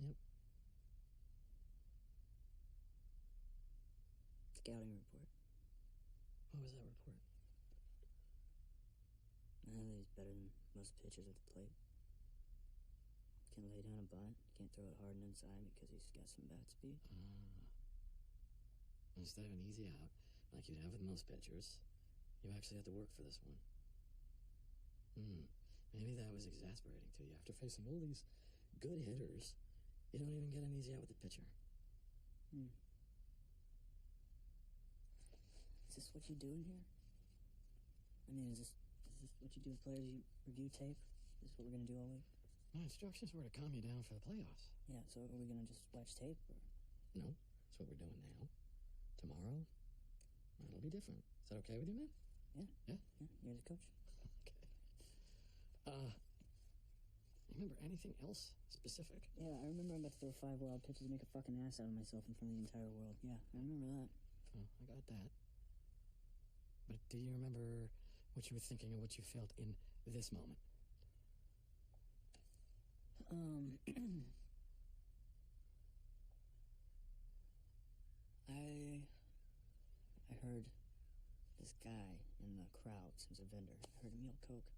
Yep. Scouting report. What was that report? He's better than most pitchers at the plate. Can lay down a bunt. Can't throw it hard and inside because he's got some bat speed. Instead of an easy out, like you'd have with most pitchers, you actually had to work for this one. Maybe that was exasperating to you. After facing all these good hitters, you don't even get an easy out with the pitcher. Is this what you do in here? I mean, is this what you do with players? You review tape? Is this what we're going to do all week? My instructions were to calm you down for the playoffs. Yeah, so are we going to just watch tape? Or? No, that's what we're doing now. Tomorrow, it'll be different. Is that okay with you, man? Yeah. Yeah? Yeah, you're the coach. Okay. You remember anything else specific? Yeah, I remember I'm about to throw 5 wild pitches and make a fucking ass out of myself in front of the entire world. Yeah, I remember that. Oh, I got that. But do you remember what you were thinking or what you felt in this moment? I heard this guy in the crowd since a vendor. I heard him yell Coke.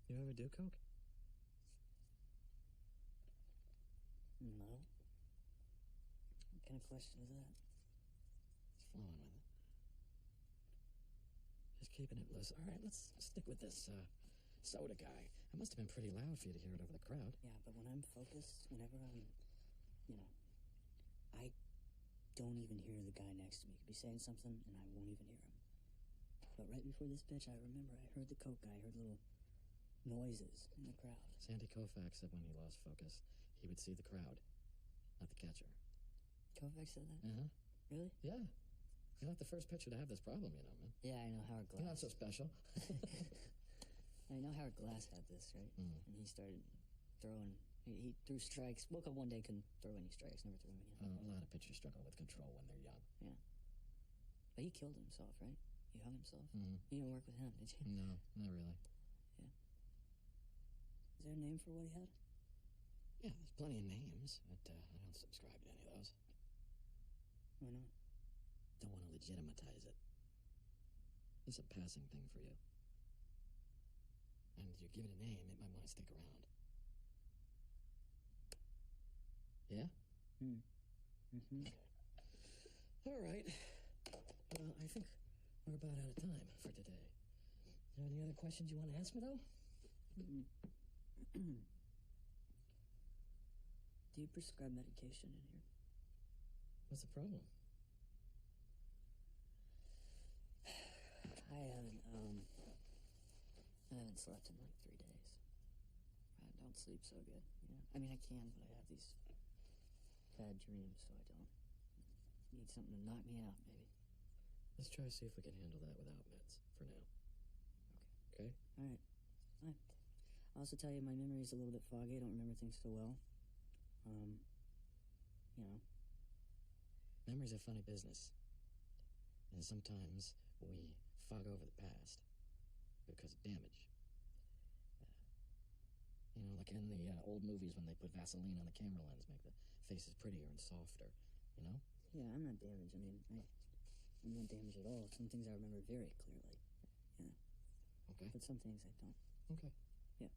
You ever do coke? No. What kind of question is that? Just flowing with it. Just keeping it loose. All right, let's stick with this soda guy. It must have been pretty loud for you to hear it over the crowd. Yeah, but when I'm focused, whenever I'm, I don't even hear the guy next to me. He could be saying something, and I won't even hear him. But right before this pitch, I remember I heard the Coke guy. I heard little noises in the crowd. Sandy Koufax said when he lost focus, he would see the crowd, not the catcher. Koufax said that? Uh-huh. Really? Yeah. You're not the first pitcher to have this problem, man. Yeah, I know. Howard Glass. You're not so special. I know Howard Glass had this, right? And he started throwing... He threw strikes. Woke up one day, couldn't throw any strikes. Never threw any. A lot of pitchers struggle with control when they're young. Yeah. But he killed himself, right? He hung himself. Mm-hmm. You didn't work with him, did you? No, not really. Yeah. Is there a name for what he had? Yeah, there's plenty of names, but I don't subscribe to any of those. Why not? Don't want to legitimatize it. It's a passing thing for you. And you give it a name, it might want to stick around. Yeah? Mm-hmm. Okay. All right. Well, I think we're about out of time for today. Any other questions you want to ask me, though? Do you prescribe medication in here? What's the problem? I haven't slept in like 3 days. I don't sleep so good, I mean, I can, but I have these bad dreams, so I don't. Need something to knock me out, maybe. Let's try to see if we can handle that without meds for now. Okay? All right. Fine. I'll also tell you my memory's a little bit foggy. I don't remember things so well. Memory's a funny business. And sometimes we fog over the past because of damage. Like in the old movies when they put Vaseline on the camera lens, make the faces prettier and softer, Yeah, I'm not damaged. I mean, I'm not damaged at all. Some things I remember very clearly. Yeah. Okay. But some things I don't. Okay. Yeah.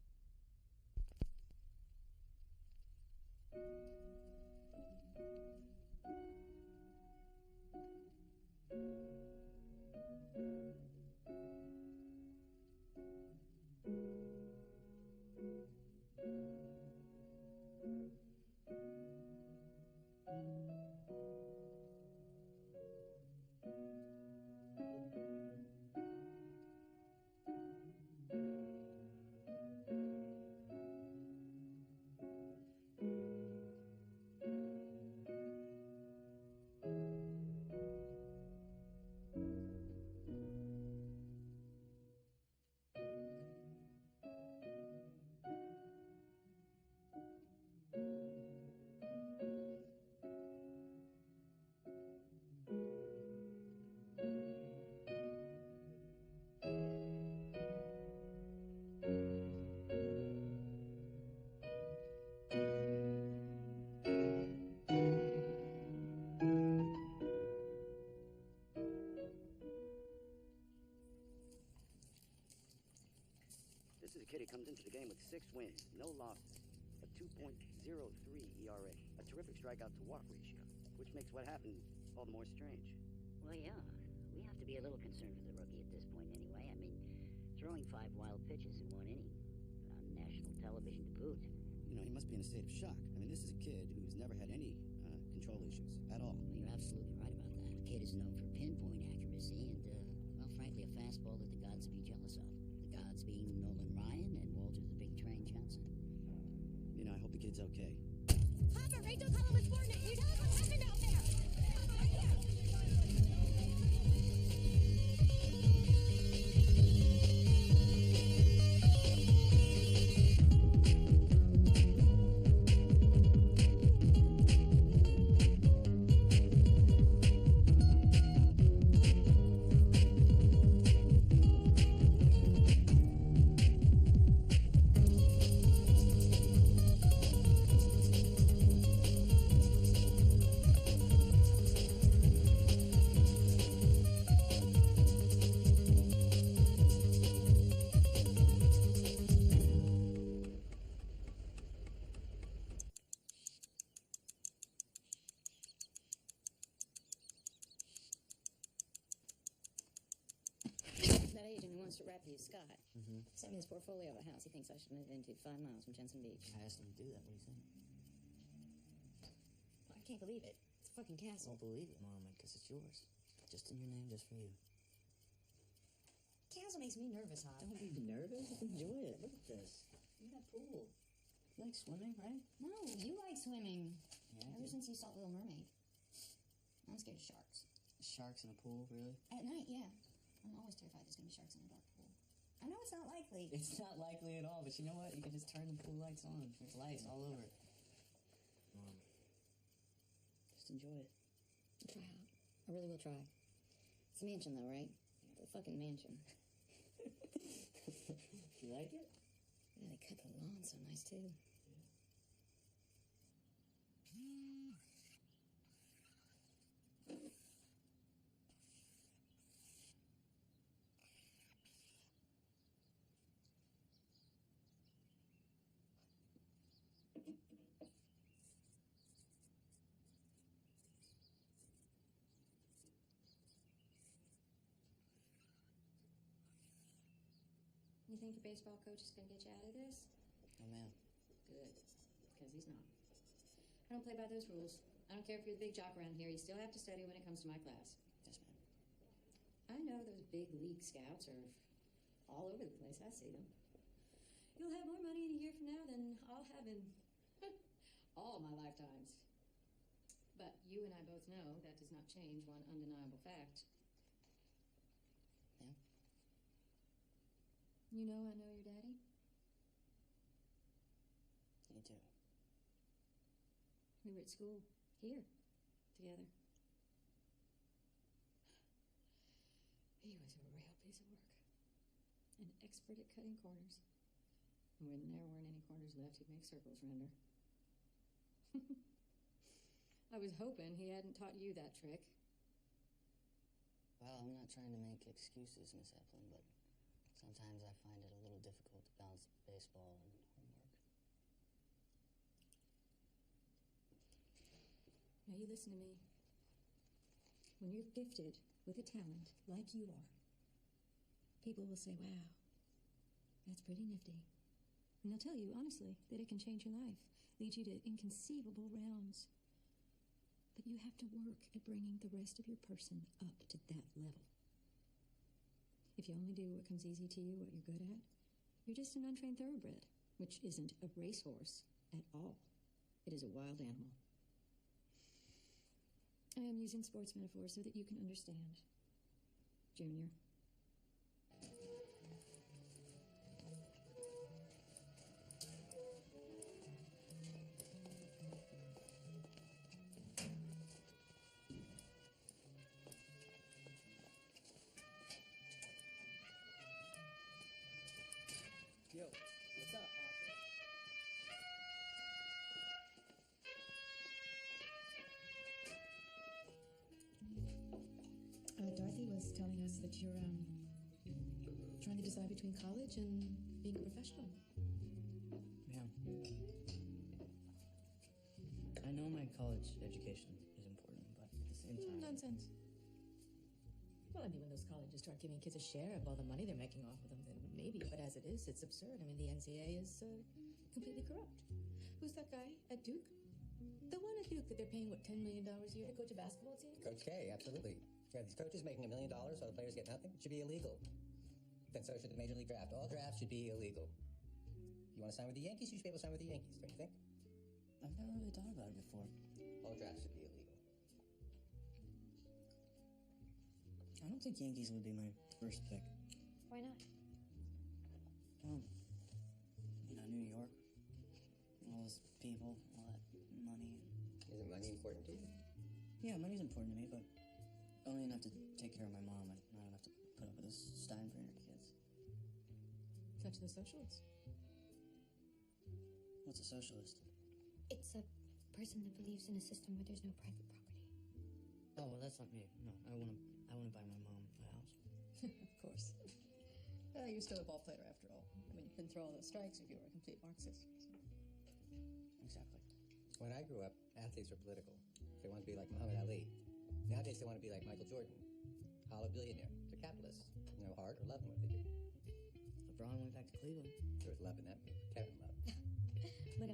kid, he comes into the game with 6 wins, no losses, a 2.03 ERA, a terrific strikeout-to-walk ratio, which makes what happened all the more strange. Well, yeah. We have to be a little concerned for the rookie at this point anyway. I mean, throwing 5 wild pitches in 1 inning on national television to boot. You know, he must be in a state of shock. I mean, this is a kid who's never had any control issues at all. Well, you're absolutely right about that. The kid is known for pinpoint accuracy and, well, frankly, a fastball that the gods be jealous of. The gods being Nolan Ryan and Walter the Big Train Johnson. You know, I hope the kid's okay. Hopper, Rachel Cullen was born. You tell us what happened out there. To rap you, Scott. Sent me his portfolio of a house he thinks I should move into 5 miles from Jensen Beach. I asked him to do that. What do you think? Well, I can't believe it. It's a fucking I castle. won't believe it, Mom, because it's yours. Just in your name, just for you. Castle makes me nervous, Hop. Don't be nervous. Enjoy it. Look at this. You got a pool. You like swimming, right? No, you like swimming. Yeah, I Ever do. since you saw Little Mermaid. I'm scared of sharks. Sharks in a pool, really? At night, yeah. I'm always terrified there's going to be sharks in a dark pool. I know it's not likely. It's not likely at all, but you know what? You can just turn the pool lights on. There's lights all over. Mom, just enjoy it. I'll try out. I really will try. It's a mansion, though, right? It's a fucking mansion. You like it? Yeah, they cut the lawn so nice, too. You think your baseball coach is going to get you out of this? Oh, man. Good. Because he's not. I don't play by those rules. I don't care if you're the big jock around here. You still have to study when it comes to my class. Yes, ma'am. I know those big league scouts are all over the place. I see them. You'll have more money in a year from now than I'll have in all my lifetimes. But you and I both know that does not change one undeniable fact. Yeah? You know I know your daddy? You too. We were at school, here, together. He was a real piece of work. An expert at cutting corners. And when there weren't any corners left, he'd make circles render. I was hoping he hadn't taught you that trick. Well, I'm not trying to make excuses, Miss Eplin, but sometimes I find it a little difficult to balance baseball and homework. Now you listen to me. When you're gifted with a talent like you are, people will say, wow, that's pretty nifty. And they'll tell you, honestly, that it can change your life, lead you to inconceivable realms. But you have to work at bringing the rest of your person up to that level. If you only do what comes easy to you, what you're good at, you're just an untrained thoroughbred, which isn't a racehorse at all. It is a wild animal. I am using sports metaphors so that you can understand. Junior. Yo, what's up, Arthur? Dorothy was telling us that you're trying to decide between college and being a professional. Yeah. I know my college education is important, but at the same time... Nonsense. Well, I mean, when those colleges start giving kids a share of all the money they're making off of them, then maybe. But as it is, it's absurd. I mean, the NCAA is completely corrupt. Who's that guy at Duke? The one at Duke that they're paying, what, $10 million a year to coach a basketball team? Coach K, absolutely. Yeah, these coaches making $1 million while the players get nothing. It should be illegal. Then so should the Major League Draft. All drafts should be illegal. You want to sign with the Yankees? You should be able to sign with the Yankees, don't you think? I've never really thought about it before. All drafts should be illegal. I don't think Yankees would be my first pick. Why not? Well, New York. All those people, all that money. Isn't money important to you? Yeah, money's important to me, but only enough to take care of my mom and not enough to put up with this Steinbrenner kids. Touch the socialists. What's a socialist? It's a person that believes in a system where there's no private property. Oh, well, that's not me. No, I want to buy my mom a house. Of course. You're still a ball player after all. I mean, you couldn't throw all those strikes if you were a complete Marxist. So. Exactly. When I grew up, athletes were political. They wanted to be like Muhammad Ali. Nowadays, they want to be like Michael Jordan. Hollow billionaire. They're capitalists. No heart or love in what they do. LeBron went back to Cleveland. There was love in that move. Kevin Love. But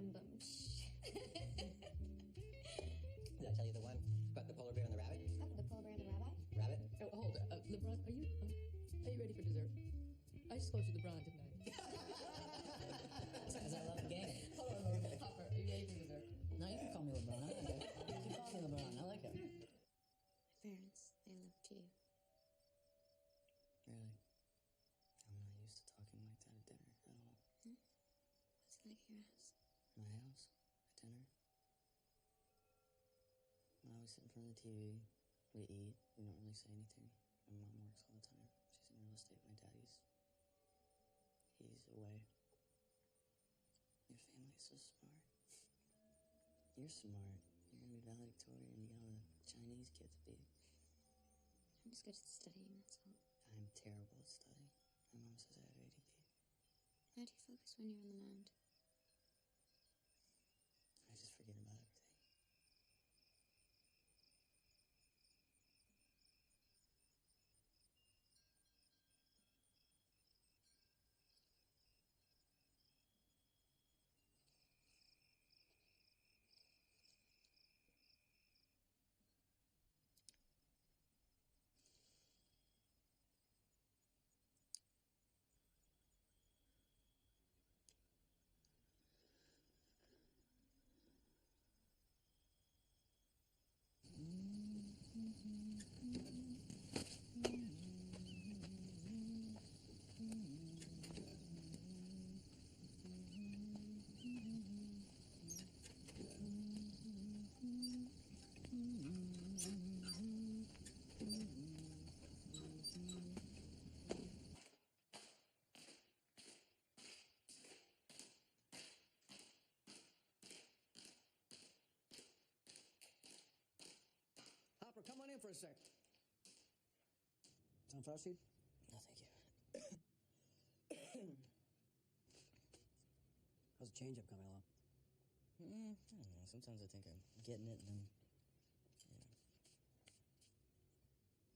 Did I tell you the one about the polar bear and the rabbit? Oh, the polar bear and the rabbi? Rabbit? Oh, hold it. LeBron, are you ready for dessert? I just called you LeBron, didn't I? Because I love the game. Hold on, Hopper. Are you ready for dessert? No, you can call me LeBron. I like it. You can call me LeBron. I like it. Parents, they lived to you. Really? I'm not used to talking like that at dinner at all. What's it like at your house? My house? At dinner? When I always sit in front of the TV, we eat, we don't really say anything. My mom works all the time. She's in real estate. My daddy's... he's away. Your family is so smart. You're smart. You're gonna be valedictorian. You got all the Chinese kids be. I'm just good at studying, that's all. I'm terrible at studying. My mom says I have ADD. How do you focus when you're on the mound? I just forget about everything. Hopper, come on in for a sec. Tom Frosty? No, thank you. How's the change-up coming along? I don't know. Sometimes I think I'm getting it, and then,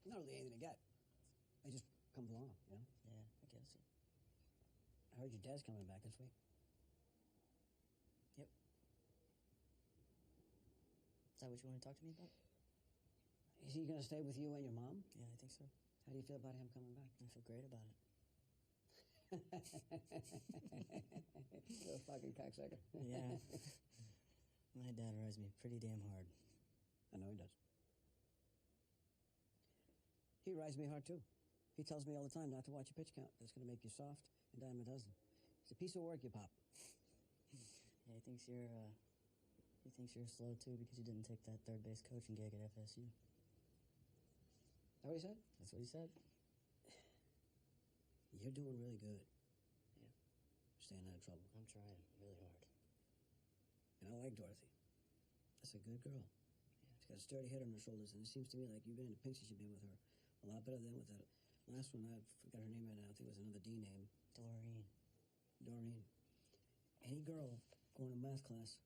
Not really anything to get. It just comes along, you know? Yeah, I guess. I heard your dad's coming back this week. Yep. Is that what you want to talk to me about? Is he going to stay with you and your mom? Yeah, I think so. How do you feel about him coming back? I feel great about it. You're a fucking cocksucker. Yeah. My dad rides me pretty damn hard. I know he does. He rides me hard, too. He tells me all the time not to watch a pitch count. That's going to make you soft and dime a dozen. It's a piece of work, you pop. Yeah, he thinks you're slow, too, because you didn't take that third base coaching gig at FSU. Is that what he said? That's what he said. You're doing really good. Yeah. Staying out of trouble. I'm trying really hard. And I like Dorothy. That's a good girl. Yeah. She's got a sturdy head on her shoulders, and it seems to me like you've been in the pinches you've been with her. A lot better than with that last one. I forgot her name right now. I think it was another D name. Doreen. Doreen, any girl going to math class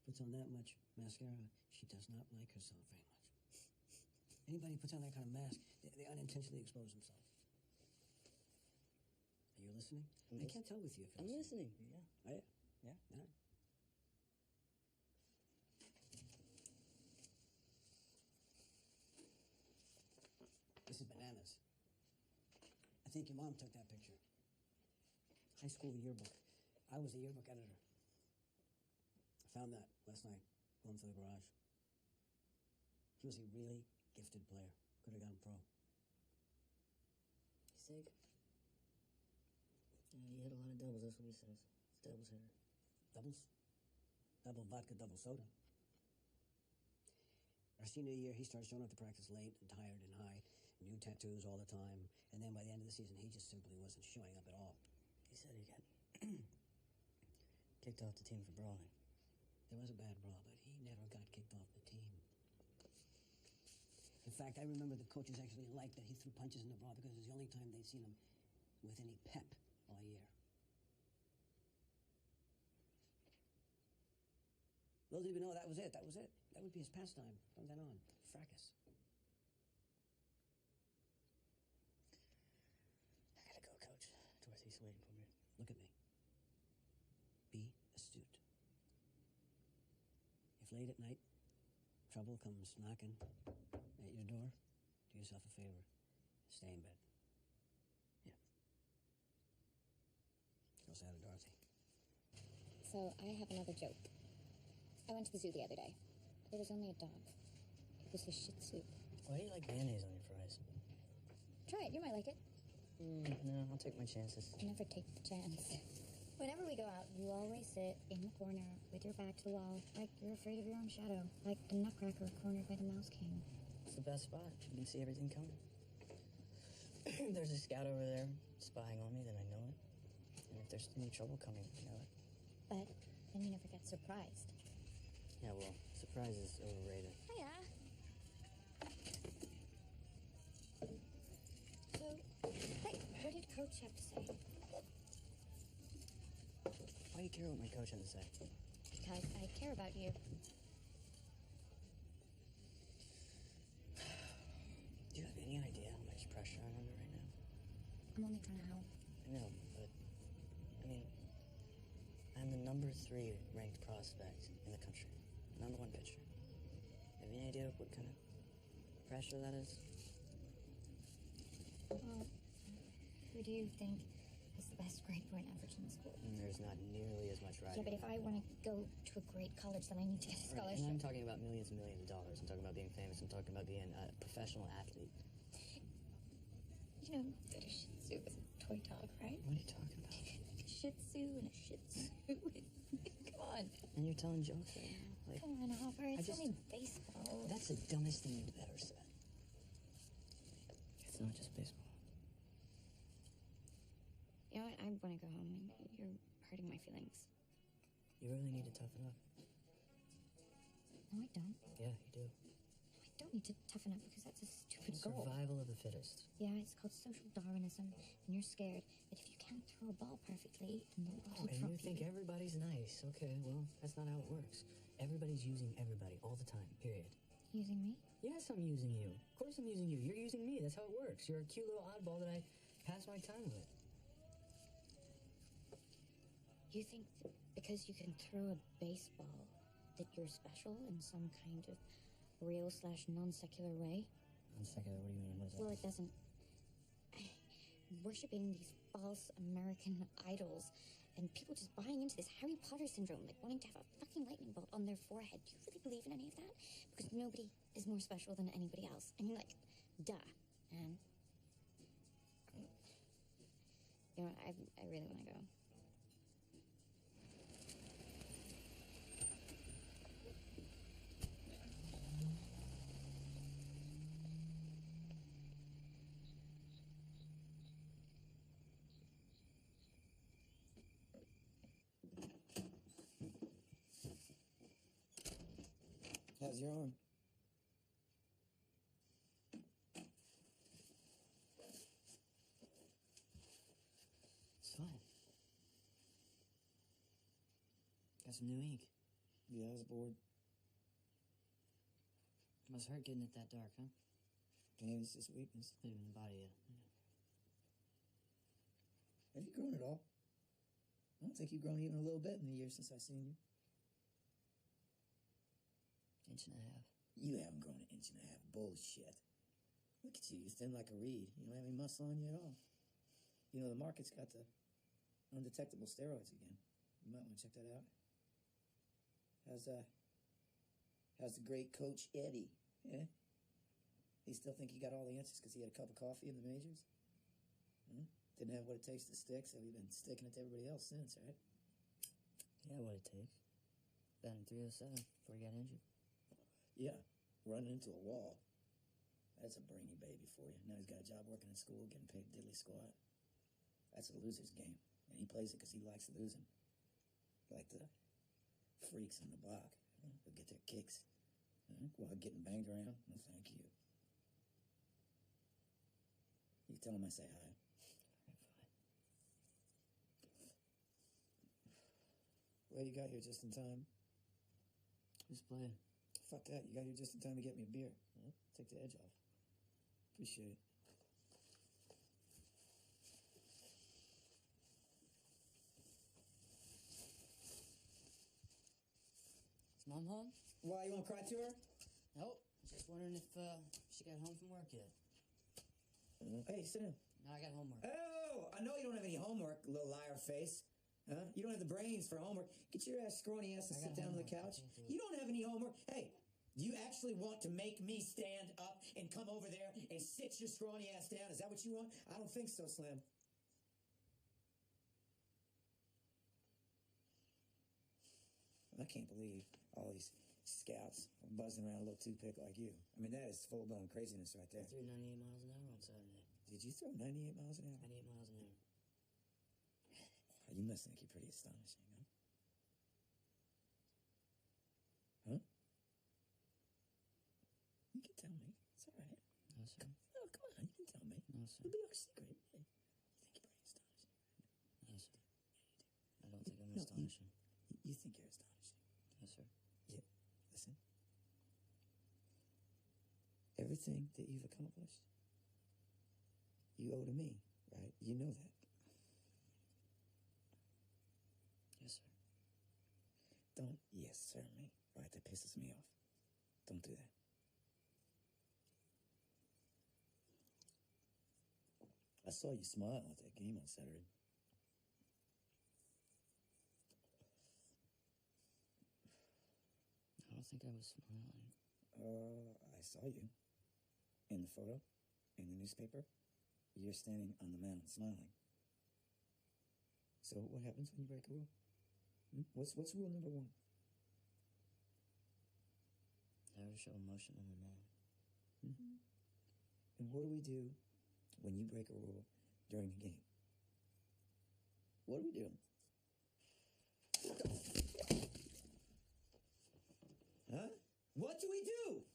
puts on that much mascara, she does not like herself very much. Anybody who puts on that kind of mask, they unintentionally expose themselves. Are you listening? I can't tell with you if you're I'm listening. Yeah. Oh, yeah? Yeah. All right. This is bananas. I think your mom took that picture. High school yearbook. I was the yearbook editor. I found that last night, going through the garage. He was a really gifted player. Could have gone pro. He's sick. Yeah, he hit a lot of doubles, that's what he says. It's doubles hitter. Doubles? Double vodka, double soda. Our senior year, he started showing up to practice late and tired and high, new tattoos all the time, and then by the end of the season, he just simply wasn't showing up at all. He said he got kicked off the team for brawling. There was a bad brawl, but he never got kicked off the team. In fact, I remember the coaches actually liked that he threw punches in the brawl because it was the only time they'd seen him with any pep all year. Little did we know that was it. That was it. That would be his pastime from then on. Fracas. I gotta go, Coach. Dorothy's waiting for me. Look at me. Be astute. If late at night trouble comes knocking at your door, do yourself a favor. Stay in bed. Yeah. Go say hi to Dorothy. So I have another joke. I went to the zoo the other day. There was only a dog. It was a Shih Tzu. Why do you like mayonnaise on your fries? Try it. You might like it. No, I'll take my chances. Never take the chance. Whenever we go out, you always sit in the corner with your back to the wall, like you're afraid of your own shadow, like the Nutcracker cornered by the Mouse King. It's the best spot. You can see everything coming. There's a scout over there spying on me, then I know it. And if there's any trouble coming, I know it. But then you never get surprised. Yeah, well, surprise is overrated. Hiya. So, hey, what did Coach have to say? Why do you care what my coach had to say? Because I care about you. Do you have any idea how much pressure I'm under right now? I'm only trying to help. I know, but, I mean, I'm the number 3 ranked prospect in the country. Number 1 pitcher. Have you any idea what kind of pressure that is? Well, who do you think is the best grade point average in the school? And there's not nearly as much riding. Yeah, but if I want to go to a great college, then I need to get a Right, scholarship. and I'm talking about millions and millions of dollars. I'm talking about being famous. I'm talking about being a professional athlete. You know that a Shih Tzu is a toy dog, right? What are you talking about? A Shih Tzu and a Shih Tzu. Come on. And you're telling jokes right now? Like, Come on, Hopper. It's just- only baseball. that's the dumbest thing you've ever said. It's not just baseball. You know what? I want to go home. You're hurting my feelings. You really need to toughen up. No, I don't. Yeah, you do. I don't need to toughen up because that's a stupid goal. Survival of the fittest. Yeah, it's called social Darwinism, and you're scared that if you can't throw a ball perfectly, then the world will And drop you think everybody's nice. Okay, well, that's not how it works. Everybody's using everybody all the time, period. Using me? Yes, I'm using you. Of course I'm using you. You're using me. That's how it works. You're a cute little oddball that I pass my time with. You think that because you can throw a baseball that you're special in some kind of real/non-secular way? Non-secular, what do you mean? What is that? Well, it doesn't. Worshipping these false American idols and people just buying into this Harry Potter syndrome, like wanting to have a fucking lightning bolt on their forehead. Do you really believe in any of that? Because nobody is more special than anybody else. I mean, like, duh, man. You know, I really want to go. How's your arm? It's fine. Got some new ink. Yeah, I was bored. Must hurt getting it that dark, huh? Pain is just weakness. Leaving the body, Have you grown at all? I don't think you've grown even a little bit in the years since I've seen you. Inch and a half. You haven't grown an inch and a half. Bullshit. Look at you. You're thin like a reed. You don't have any muscle on you at all. You know, the market's got the undetectable steroids again. You might want to check that out. How's the great Coach Eddie? Yeah? You still think he got all the answers because he had a cup of coffee in the majors? Hmm? Didn't have what it takes to stick, so we've been sticking it to everybody else since, right? Yeah, what it takes. Batting 307 before he got injured. Yeah, running into a wall. That's a brainy baby for you. Now he's got a job working in school, getting paid diddly squat. That's a loser's game, and he plays it because he likes losing. Like the freaks in the block. They'll get their kicks while getting banged around. No, thank you. You tell him I say hi. Well, you got here just in time. Who's playing? Fuck that. You got here just in time to get me a beer. Take the edge off. Appreciate it. Is Mom home? Why, you want to cry to her? Nope. Just wondering if she got home from work yet. Hey, sit down. No, I got homework. Oh, I know you don't have any homework, little liar face. Huh? You don't have the brains for homework. Get your ass scrawny ass to sit down on the couch. You don't have any homework. Hey, do you actually want to make me stand up and come over there and sit your scrawny ass down? Is that what you want? I don't think so, Slim. I can't believe all these scouts buzzing around a little toothpick like you. I mean, that is full-blown craziness right there. I threw 98 miles an hour on Saturday. Did you throw 98 miles an hour? 98 miles an hour. You must think you're pretty astonishing, huh? Huh? You can tell me. It's all right. No, sir. Oh, come on. You can tell me. No, sir. It'll be our secret. You think you're pretty astonishing. No, sir. I don't think I'm astonishing. You think you're astonishing. Yes, sir. Yeah. Listen. Everything that you've accomplished, you owe to me, right? You know that. Yes, sir. Don't yes, sir, me. Right, that pisses me off. Don't do that. I saw you smile at that game on Saturday. I don't think I was smiling. I saw you. In the photo, in the newspaper, you're standing on the mound smiling. So what happens when you break a rule? What's rule number 1? Never show emotion on the mound. And what do we do when you break a rule during a game? What do we do? Huh? What do we do?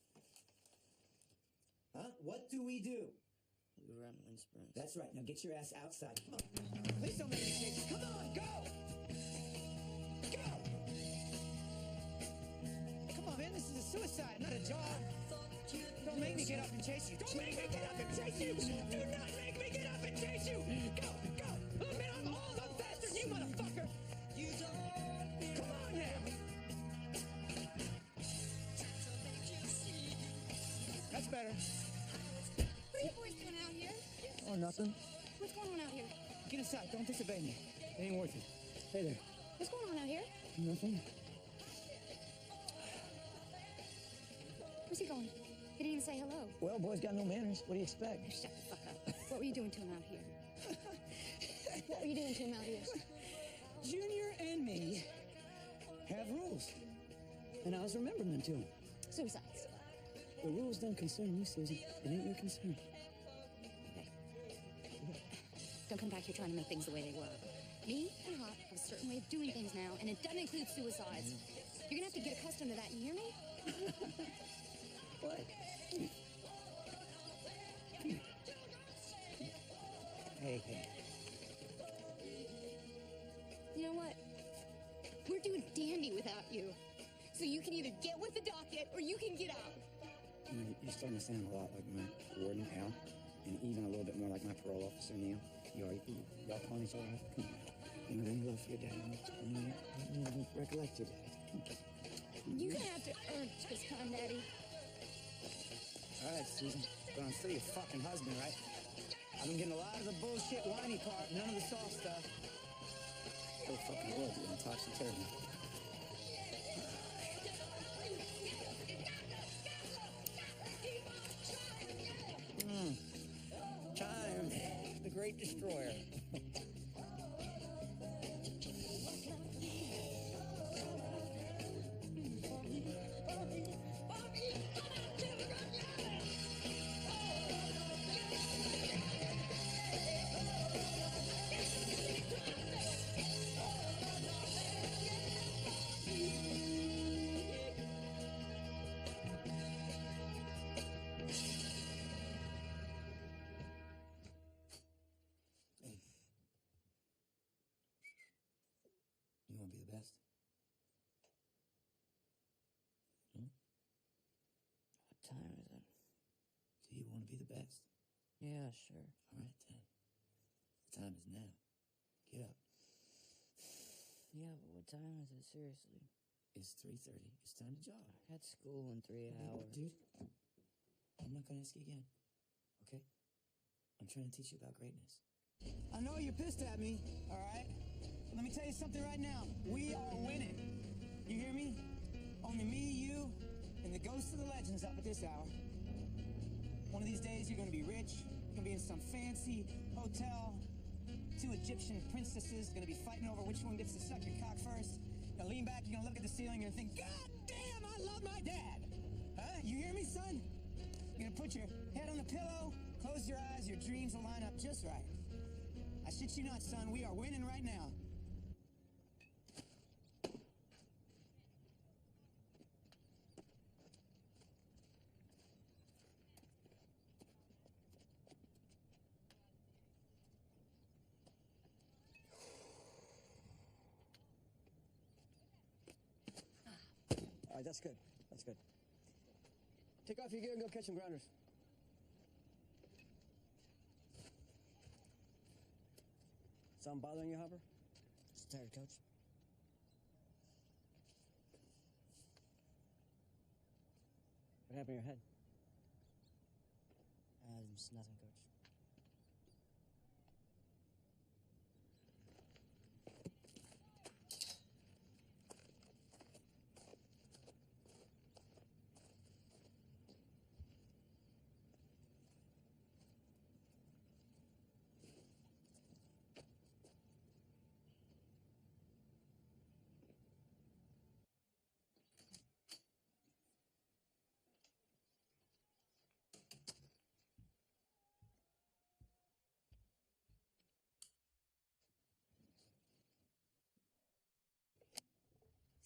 Huh? What do we do? We run wind sprints. That's right. Now get your ass outside. Come on. Please don't make me chase you. Come on, go! Go! Come on, man. This is a suicide, not a jog. Don't make me get up and chase you. Don't make me get up and chase you. Do not make me get up and chase you. Go, go. Oh, man, I'm all the faster than you, motherfucker. Come on now. That's better. What are you boys doing out here? Oh, nothing. What's going on out here? Get inside. Don't disobey me. It ain't worth it. Hey there. What's going on out here? Nothing. Where's he going? He didn't even say hello. Well, boy's got no manners. What do you expect? Oh, shut the fuck up. What were you doing to him out here? What were you doing to him out here? Junior and me have rules. And I was remembering them to him. Suicides. The rules don't concern you, Susan. It ain't your concern. Okay. Don't come back here trying to make things the way they were. Me and Hot have a certain way of doing things now, and it doesn't include suicides. You're gonna have to get accustomed to that, you hear me? What? Hey. You know what? We're doing dandy get with the docket, or you can get out. You're starting to sound a lot like my warden, Al, and even a little bit more like my parole officer, Neil. Y'all calling each other out? Come on. You know, any love for your dad? You recollect your dad. Come on. You're gonna have to earn this time, Daddy. All right, Susan. But I'm still your fucking husband, right? I've been getting a lot of the bullshit whiny part, none of the soft stuff. Oh, fucking love you, I'm topsy-turvy. Time, the great destroyer. You want to be the best? Hmm? What time is it? Do you want to be the best? Yeah, sure. All right, then. The time is now. Get up. Yeah, but what time is it, seriously? It's 3:30. It's time to jog. I got school in 3 hours. Dude, I'm not going to ask you again. Okay? I'm trying to teach you about greatness. I know you're pissed at me, all right? Let me tell you something right now. We are winning. You hear me? Only me, you, and the ghosts of the legends up at this hour. One of these days, you're going to be rich. You're going to be in some fancy hotel. 2 Egyptian princesses going to be fighting over which one gets to suck your cock first. You're going to lean back, you're going to look at the ceiling, and think, God damn, I love my dad. Huh? You hear me, son? You're going to put your head on the pillow, close your eyes, your dreams will line up just right. I shit you not, son. We are winning right now. All right, that's good. That's good. Take off your gear and go catch some grounders. Something bothering you, Hopper? Just tired, Coach. What happened to your head? Just nothing, Coach.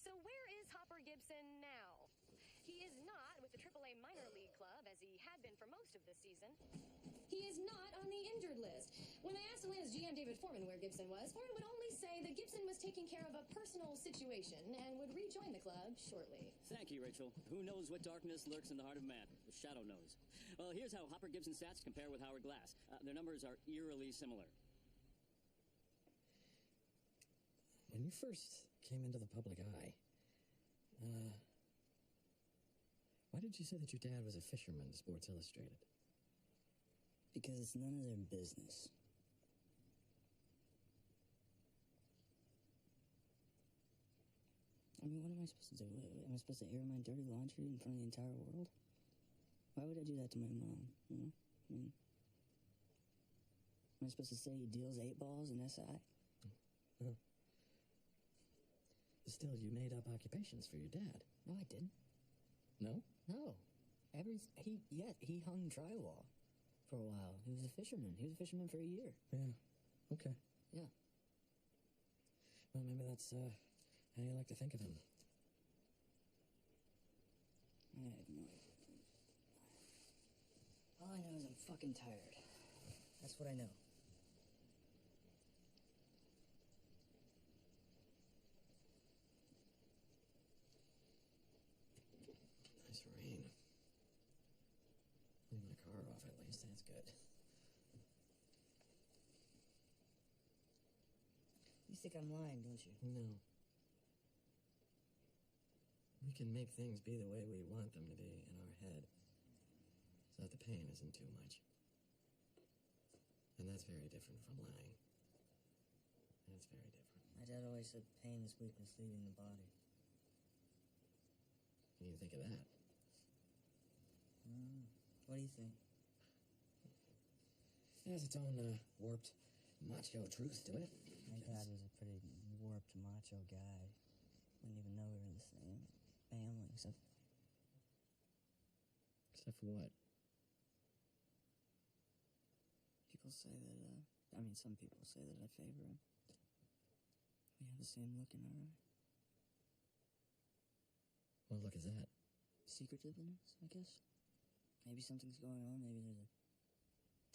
So where is Hopper Gibson now? He is not with the AAA minor league club as he had been for most of this season. He is not on the injured list. When I asked Atlanta's GM David Foreman where Gibson was, Foreman would only say that Gibson was taking care of a personal situation and would rejoin the club shortly. Thank you, Rachel. Who knows what darkness lurks in the heart of man? The shadow knows. Well, here's how Hopper Gibson's stats compare with Howard Glass. Their numbers are eerily similar. When you first came into the public eye, why did you say that your dad was a fisherman in Sports Illustrated? Because it's none of their business. I mean, what am I supposed to do? Am I supposed to air my dirty laundry in front of the entire world? Why would I do that to my mom, you know? I mean, am I supposed to say he deals 8 balls in SI? No. Still, you made up occupations for your dad. No, I didn't. No? No. He hung drywall for a while. He was a fisherman. He was a fisherman for a year. Yeah. Okay. Yeah. Well, maybe that's, how you like to think of him. I have no idea. All I know is I'm fucking tired. That's what I know. off at least. That's good. You think I'm lying, don't you? No. We can make things be the way we want them to be in our head, so that the pain isn't too much. And that's very different from lying. That's very different. My dad always said pain is weakness leaving the body. What do you think of that? What do you think? It has its own warped macho truth to it. My dad was a pretty warped macho guy. Wouldn't even know we were in the same family, except for what? people say that, some people say that I favor him. We have the same look in our eye. What look is that? Secretiveness, I guess. Maybe something's going on. Maybe there's a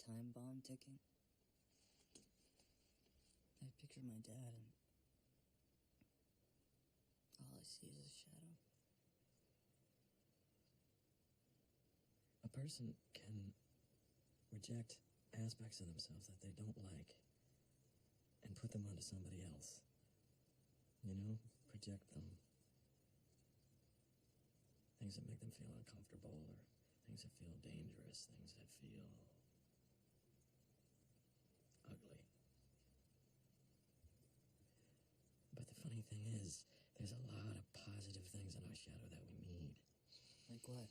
time bomb ticking. I picture my dad, and all I see is a shadow. A person can reject aspects of themselves that they don't like and put them onto somebody else. You know? Project them. Things that make them feel uncomfortable, or things that feel dangerous, things that feel ugly. But the funny thing is, there's a lot of positive things in our shadow that we need. Like what?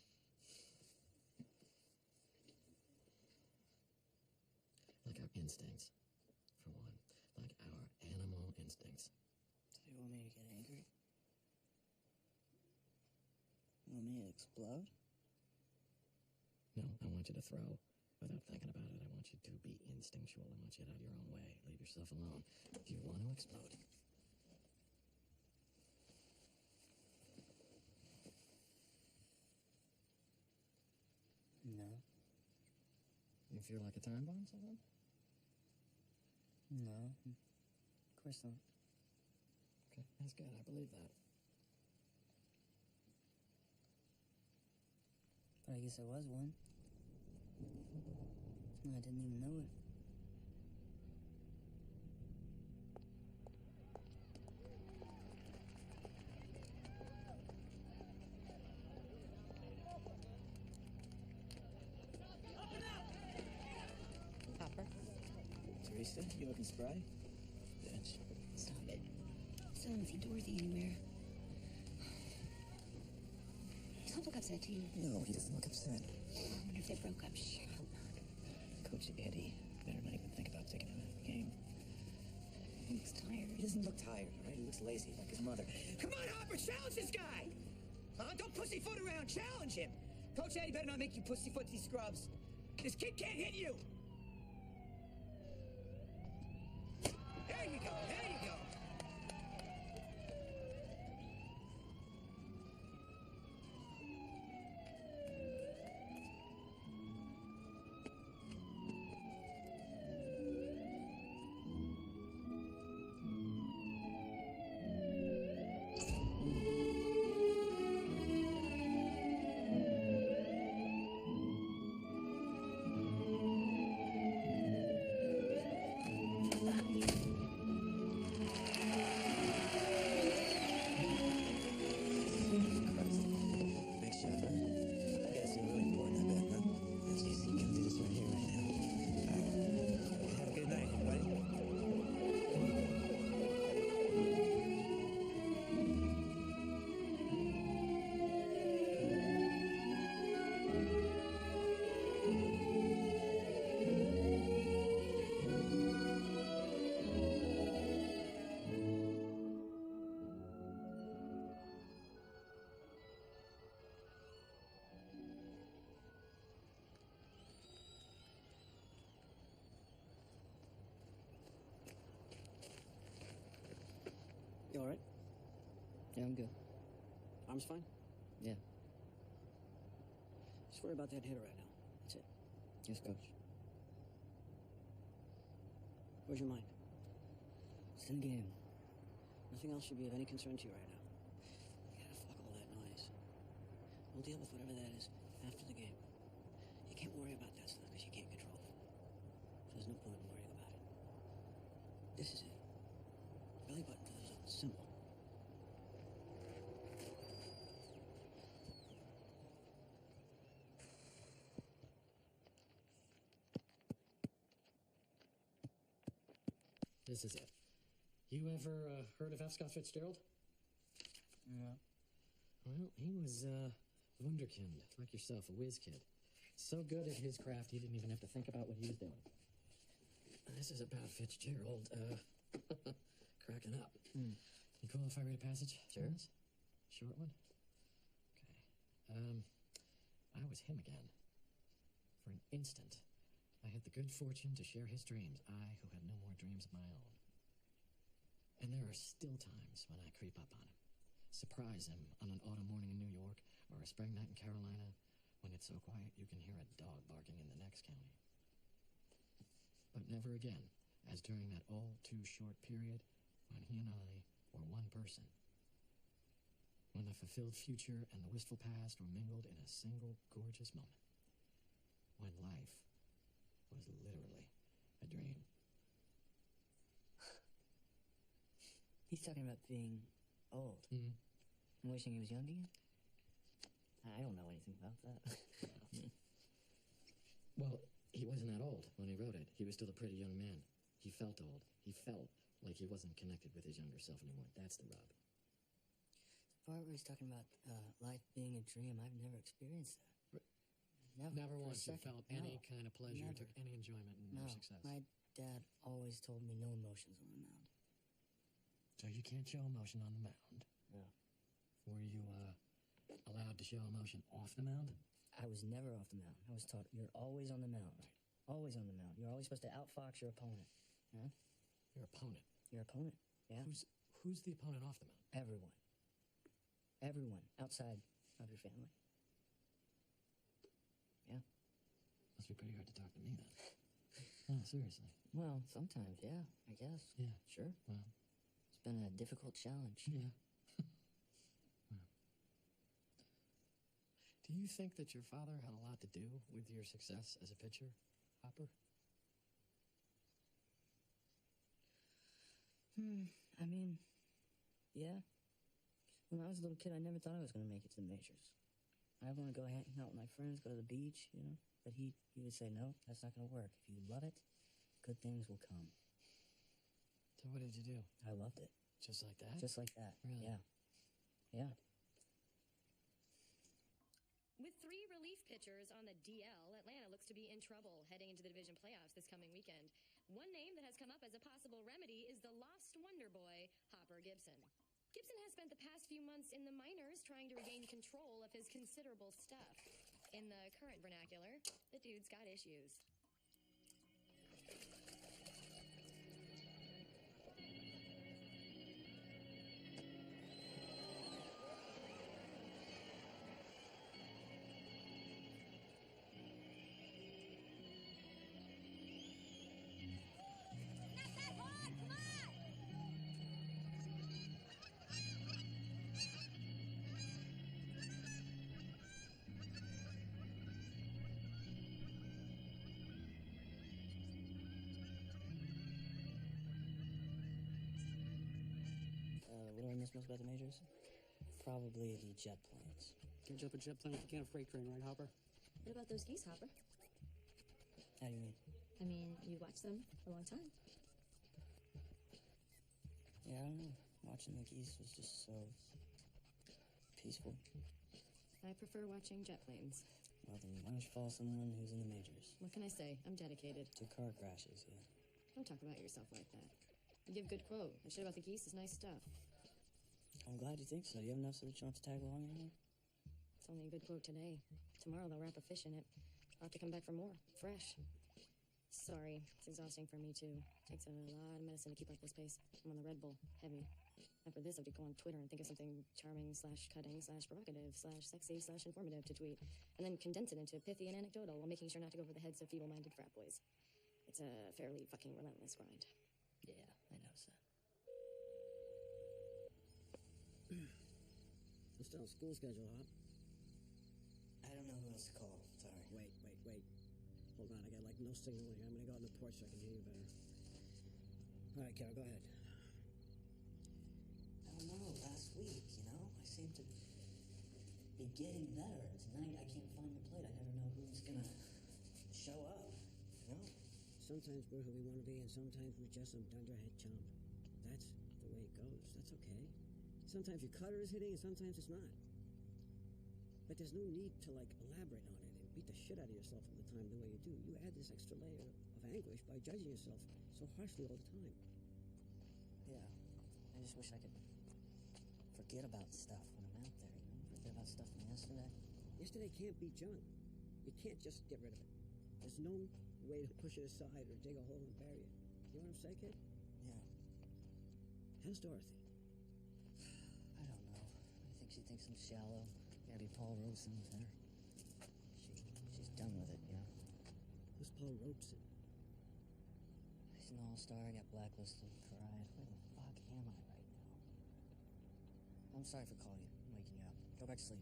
Like our instincts, for one. Like our animal instincts. So you want me to get angry? You want me to explode? No, I want you to throw without thinking about it. I want you to be instinctual. I want you to get out of your own way. Leave yourself alone. If you want to explode. No. You feel like a time bomb, something? No. Of course not. Okay, that's good. I believe that. But I guess I was one. I didn't even know it. Hopper? Teresa, you looking spry? Bitch. Stop it. Still don't see Dorothy anywhere. Don't look upset, do you? No, he doesn't look upset. I wonder if they broke up. Shut up. Coach Eddie better not even think about taking him out of the game. He looks tired. He doesn't look tired, right? He looks lazy, like his mother. Come on, Hopper, challenge this guy! Don't pussyfoot around, challenge him! Coach Eddie better not make you pussyfoot these scrubs. This kid can't hit you! There you go, there you go! You all right? Yeah, I'm good. Arm's fine? Yeah. Just worry about that hitter right now. That's it. Yes, Coach. Where's your mind? It's in the game. Nothing else should be of any concern to you right now. You gotta fuck all that noise. We'll deal with whatever that is after the game. You can't worry about that. fast enough because you can't control it. So there's no point in worrying about it. This is it. Belly button for the symbol. This is it. You ever heard of F. Scott Fitzgerald? No. Well, he was wunderkind, like yourself, a whiz kid. So good at his craft, he didn't even have to think about what he was doing. This is about Fitzgerald, cracking up. You cool if I read a passage? Sure. Short one? Okay. I was him again. For an instant, I had the good fortune to share his dreams, I who had no more dreams of my own. And there are still times when I creep up on him, surprise him on an autumn morning in New York or a spring night in Carolina when it's so quiet you can hear a dog barking in the next county. But never again, as during that all-too-short period when he and I were one person. When the fulfilled future and the wistful past were mingled in a single gorgeous moment. When life was literally a dream. He's talking about being old. Mm-hmm. And wishing he was young again? I don't know anything about that. Well, he wasn't that old when he wrote it. He was still a pretty young man. He felt old. He felt like he wasn't connected with his younger self anymore. That's the rub. The part where he's talking about life being a dream, I've never experienced that. Never for a once you second. felt any No. kind of pleasure, Never. took any enjoyment in No, your success. my dad always told me no emotions on the mound. So you can't show emotion on the mound. No. Were you allowed to show emotion off the mound? I was never off the mound. I was taught you're always on the mound. Right. Always on the mound. You're always supposed to outfox your opponent. Yeah? Your opponent. Your opponent. Yeah. Who's the opponent off the mound? Everyone. Everyone outside of your family. Yeah. Must be pretty hard to talk to me then. Oh, seriously. Well, sometimes, yeah, I guess. Yeah. Sure. Well. It's been a difficult challenge. Yeah. Well. Do you think that your father had a lot to do with your success as a pitcher, Hopper? I mean, yeah. When I was a little kid, I never thought I was going to make it to the majors. I want to go hang out with my friends, go to the beach, you know. But he would say, no, that's not going to work. If you love it, good things will come. So what did you do? I loved it. Just like that? Just like that. Really? Yeah. Yeah. With 3 relief pitchers on the DL, Atlanta looks to be in trouble heading into the division playoffs this coming weekend. One name that has come up as a possible remedy is the lost wonder boy, Hopper Gibson. Gibson has spent the past few months in the minors trying to regain control of his considerable stuff. In the current vernacular, the dude's got issues. What do I miss most about the majors? Probably the jet planes. Can't jump a jet plane if you can't a freight train, right, Hopper? What about those geese, Hopper? How do you mean? I mean, you watched them for a long time. Yeah, I don't know. Watching the geese was just so peaceful. I prefer watching jet planes. Well, then why don't you follow someone who's in the majors? What can I say? I'm dedicated. To car crashes, yeah. Don't talk about yourself like that. You give a good quote. That shit about the geese is nice stuff. I'm glad you think so. Do you have enough so that you don't have to tag along anymore? It's only a good quote today. Tomorrow they'll wrap a fish in it. I'll have to come back for more. Fresh. Sorry. It's exhausting for me, too. Takes a lot of medicine to keep up this pace. I'm on the Red Bull. Heavy. After this, I'll have to go on Twitter and think of something charming / cutting / provocative / sexy / informative to tweet. And then condense it into pithy and anecdotal while making sure not to go over the heads of feeble-minded frat boys. It's a fairly fucking relentless grind. Yeah, I noticed that. I'm still on school schedule, Hop. I don't know who else to call. Sorry. Wait. Hold Hold on, I got like no signal in here. I'm gonna go out on the porch so I can hear you better. All right, Carol, go ahead. I don't know, last week, I seem to be getting better. Tonight, I can't find the plate. I never know who's gonna show up, Sometimes we're who we want to be, and sometimes we're just some dunderhead chump. That's the way it goes. That's okay. Sometimes your cutter is hitting, and sometimes it's not. But there's no need to, elaborate on it and beat the shit out of yourself all the time the way you do. You add this extra layer of anguish by judging yourself so harshly all the time. Yeah, I just wish I could forget about stuff when I'm out there, Forget about stuff from yesterday. Yesterday can't be junk. You can't just get rid of it. There's no way to push it aside or dig a hole and bury it. You know what I'm saying, kid? Yeah. How's Dorothy? I don't know. I think she thinks I'm shallow. Maybe Paul Robeson with her. She's done with it, Who's Paul Robeson? He's an all-star, got blacklisted, cried. Where the fuck am I right now? I'm sorry for calling you. I'm waking you up. Go back to sleep.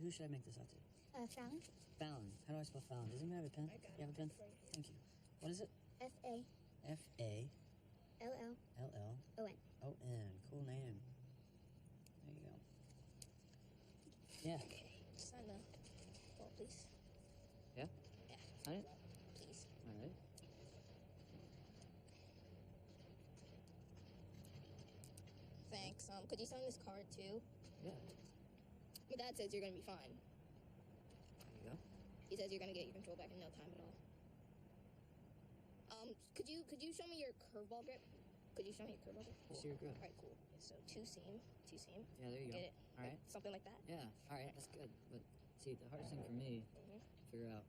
Who should I make this out to? Fallon? Fallon. How do I spell Fallon? Does anyone have a pen? You have a pen? Thank you. What is it? F-A. F-A. L-L. L-L. O-N. O-N. Cool name. There you go. Yeah. Okay. Sign the ball, please. Yeah? Yeah. Sign it? Please. All right. Thanks. Could you sign this card, too? Yeah. My dad says you're gonna be fine. There you go. He says you're gonna get your control back in no time at all. Could you show me your curveball grip? Could you show me your curveball grip? See your grip. All right, cool. So two seam. Yeah, there you go. Get it? All right. Something like that. Yeah. All right. That's good. But see, the hardest thing for me to figure out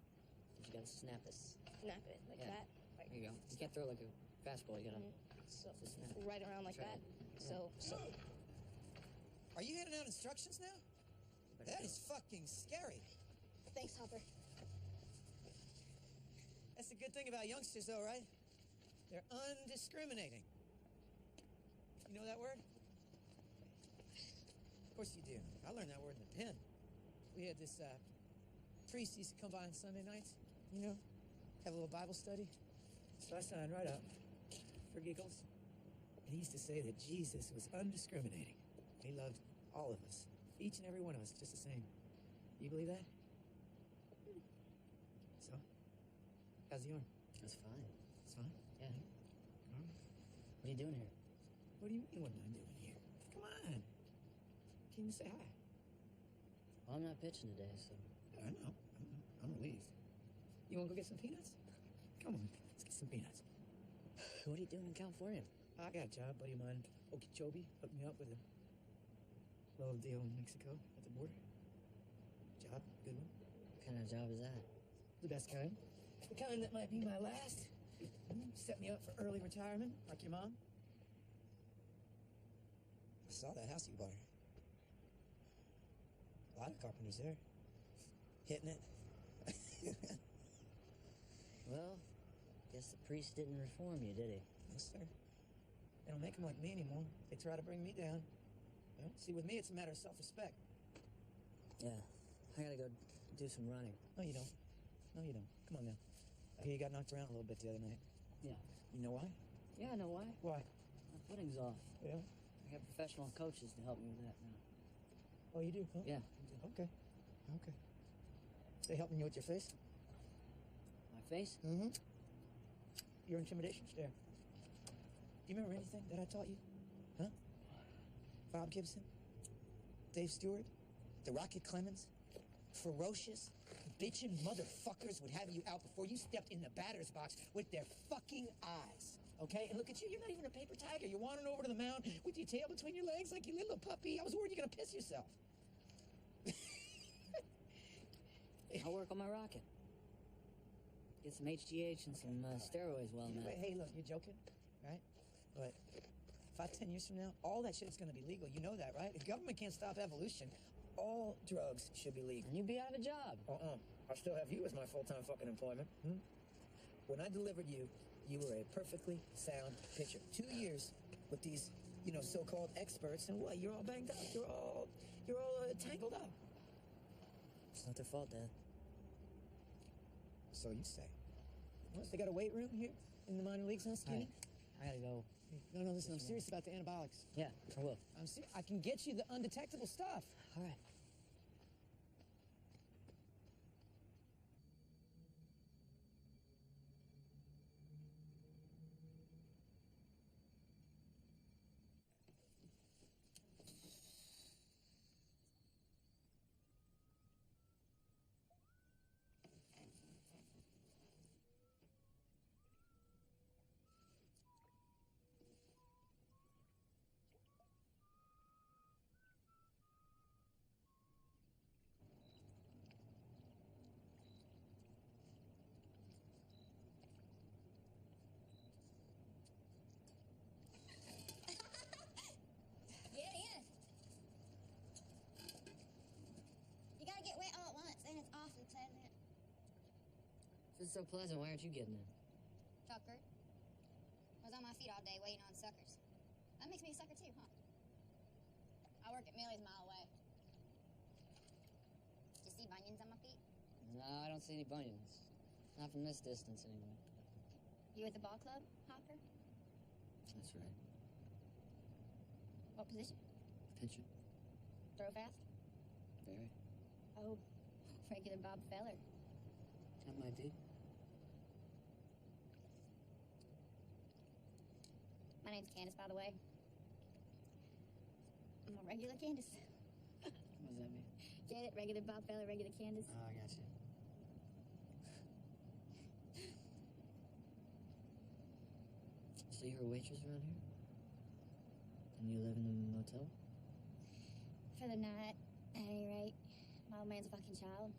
is you gotta snap this. Snap it like Yeah. that. Right. There you go. You can't throw like a fastball. You gotta. So just snap. right around like That's that. right. So. Are you handing out instructions now? That is fucking scary. Thanks, Hopper. That's the good thing about youngsters, though, right? They're undiscriminating. You know that word? Of course you do. I learned that word in the pen. We had this priest used to come by on Sunday nights, have a little Bible study. So I signed right up for giggles. And he used to say that Jesus was undiscriminating. He loved all of us. Each and every one of us, just the same. You believe that? So, how's the arm? That's fine. It's fine? Yeah. All right. What are you doing here? What do you mean what am I doing here? Come on. Came to say hi. Well, I'm not pitching today, so. I know. I'm relieved. You want to go get some peanuts? Come on. Let's get some peanuts. What are you doing in California? I got a job, buddy of mine. Okeechobee hooked me up with a little deal in Mexico at the border. Job, good one. What kind of job is that? The best kind. The kind that might be my last. Set me up for early retirement, like your mom. I saw that house you bought her. A lot of carpenters there. Hitting it. Well, guess the priest didn't reform you, did he? No, sir. They don't make them like me anymore. They try to bring me down. Well, see, with me, it's a matter of self-respect. Yeah. I gotta go do some running. No, you don't. No, you don't. Come on now. I hear you got knocked around a little bit the other night. Yeah. You know why? Yeah, I know why. Why? My footing's off. Yeah? I have professional coaches to help me with that now. Oh, you do, huh? Yeah. Okay. Okay. They helping you with your face? My face? Mm-hmm. Your intimidation stare. Do you remember anything that I taught you? Huh? Bob Gibson? Dave Stewart? The Rocket Clemens? Ferocious, bitchin' motherfuckers would have you out before you stepped in the batter's box with their fucking eyes. Okay? And look at you, you're not even a paper tiger. You're wandering over to the mound with your tail between your legs like you little puppy. I was worried you're gonna piss yourself. I'll work on my rocket. Get some HGH and some steroids while I'm at it. Hey, look, you're joking, right? But 5, 10 years from now, all that shit's gonna be legal. You know that, right? If government can't stop evolution, all drugs should be legal. And you'd be out of a job. I still have you as my full-time fucking employment. When I delivered you, you were a perfectly sound pitcher. 2 years with these so-called experts, and what? You're all banged up. You're all tangled up. It's not their fault, Dad. So you say. What? They got a weight room here in the minor leagues, huh, Skinny? I gotta go. No, listen, I'm serious about the antibiotics. Yeah, I will. I can get you the undetectable stuff. All right. Get in. You gotta get wet all at once, and it's awfully pleasant. If it's so pleasant, why aren't you getting in? Tucker. I was on my feet all day waiting on suckers. That makes me a sucker too, huh? I work at Millie's a mile away. Do you see bunions on my feet? No, I don't see any bunions. Not from this distance, anyway. You at the ball club, Hopper? That's right. What position? Pitcher. Throw fast? Very. Oh, regular Bob Feller. That might be. My name's Candace, by the way. I'm a regular Candace. What does that mean? Get it? Regular Bob Feller, regular Candace. Oh, I got you. So you're a waitress around here? And you live in a motel? For the night, at any rate. My old man's a fucking child.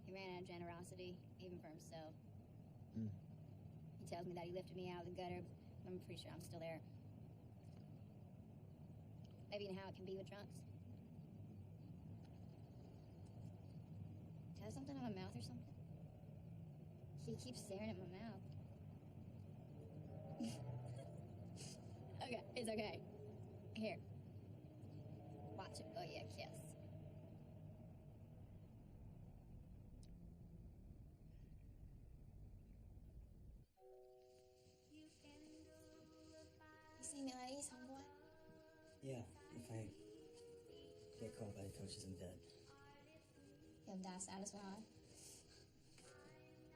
He ran out of generosity, even for himself. He tells me that he lifted me out of the gutter, but I'm pretty sure I'm still there. Maybe you know how it can be with drunks. Has something on my mouth or something? He keeps staring at my mouth. Okay, it's okay. Here. Watch it. Oh, yeah, kiss. You see me ladies, homeboy? Yeah, if I get caught by the coaches, I'm dead. You'll die satisfied.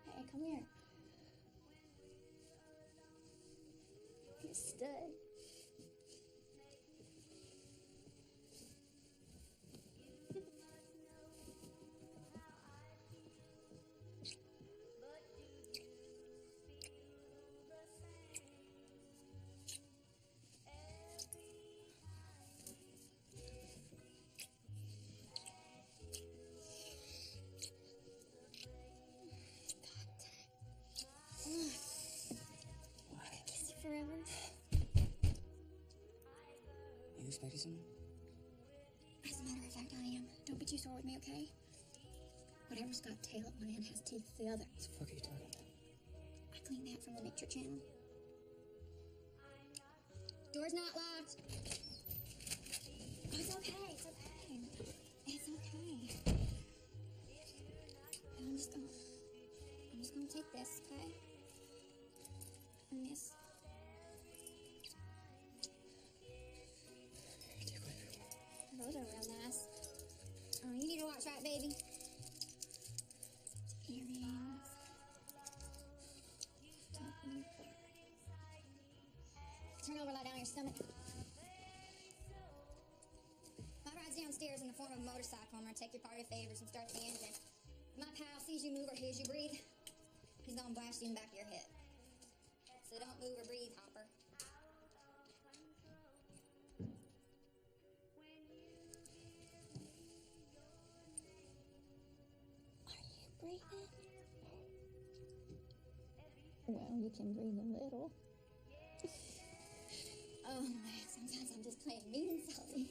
Hey, come here. You stud. Forever. You expecting something? As a matter of fact, I am. Don't be too sore with me, okay? Whatever's got tail at one end has teeth at the other. What the fuck are you talking about? I cleaned that from the Nature Channel. Door's not locked. It's okay. It's okay. It's okay. I'm just gonna take this, okay? And this. Those are real nice. Oh, you need to watch right, baby. Earrings. Turn over, lie down on your stomach. My ride's downstairs in the form of a motorcycle. I'm gonna take your party favors and start the engine. If my pal sees you move or hears you breathe, he's gonna blast you in the back of your head. So don't move or breathe, Hopper. Breathing? Well, you can breathe a little. Oh man, sometimes I'm just plain mean and salty.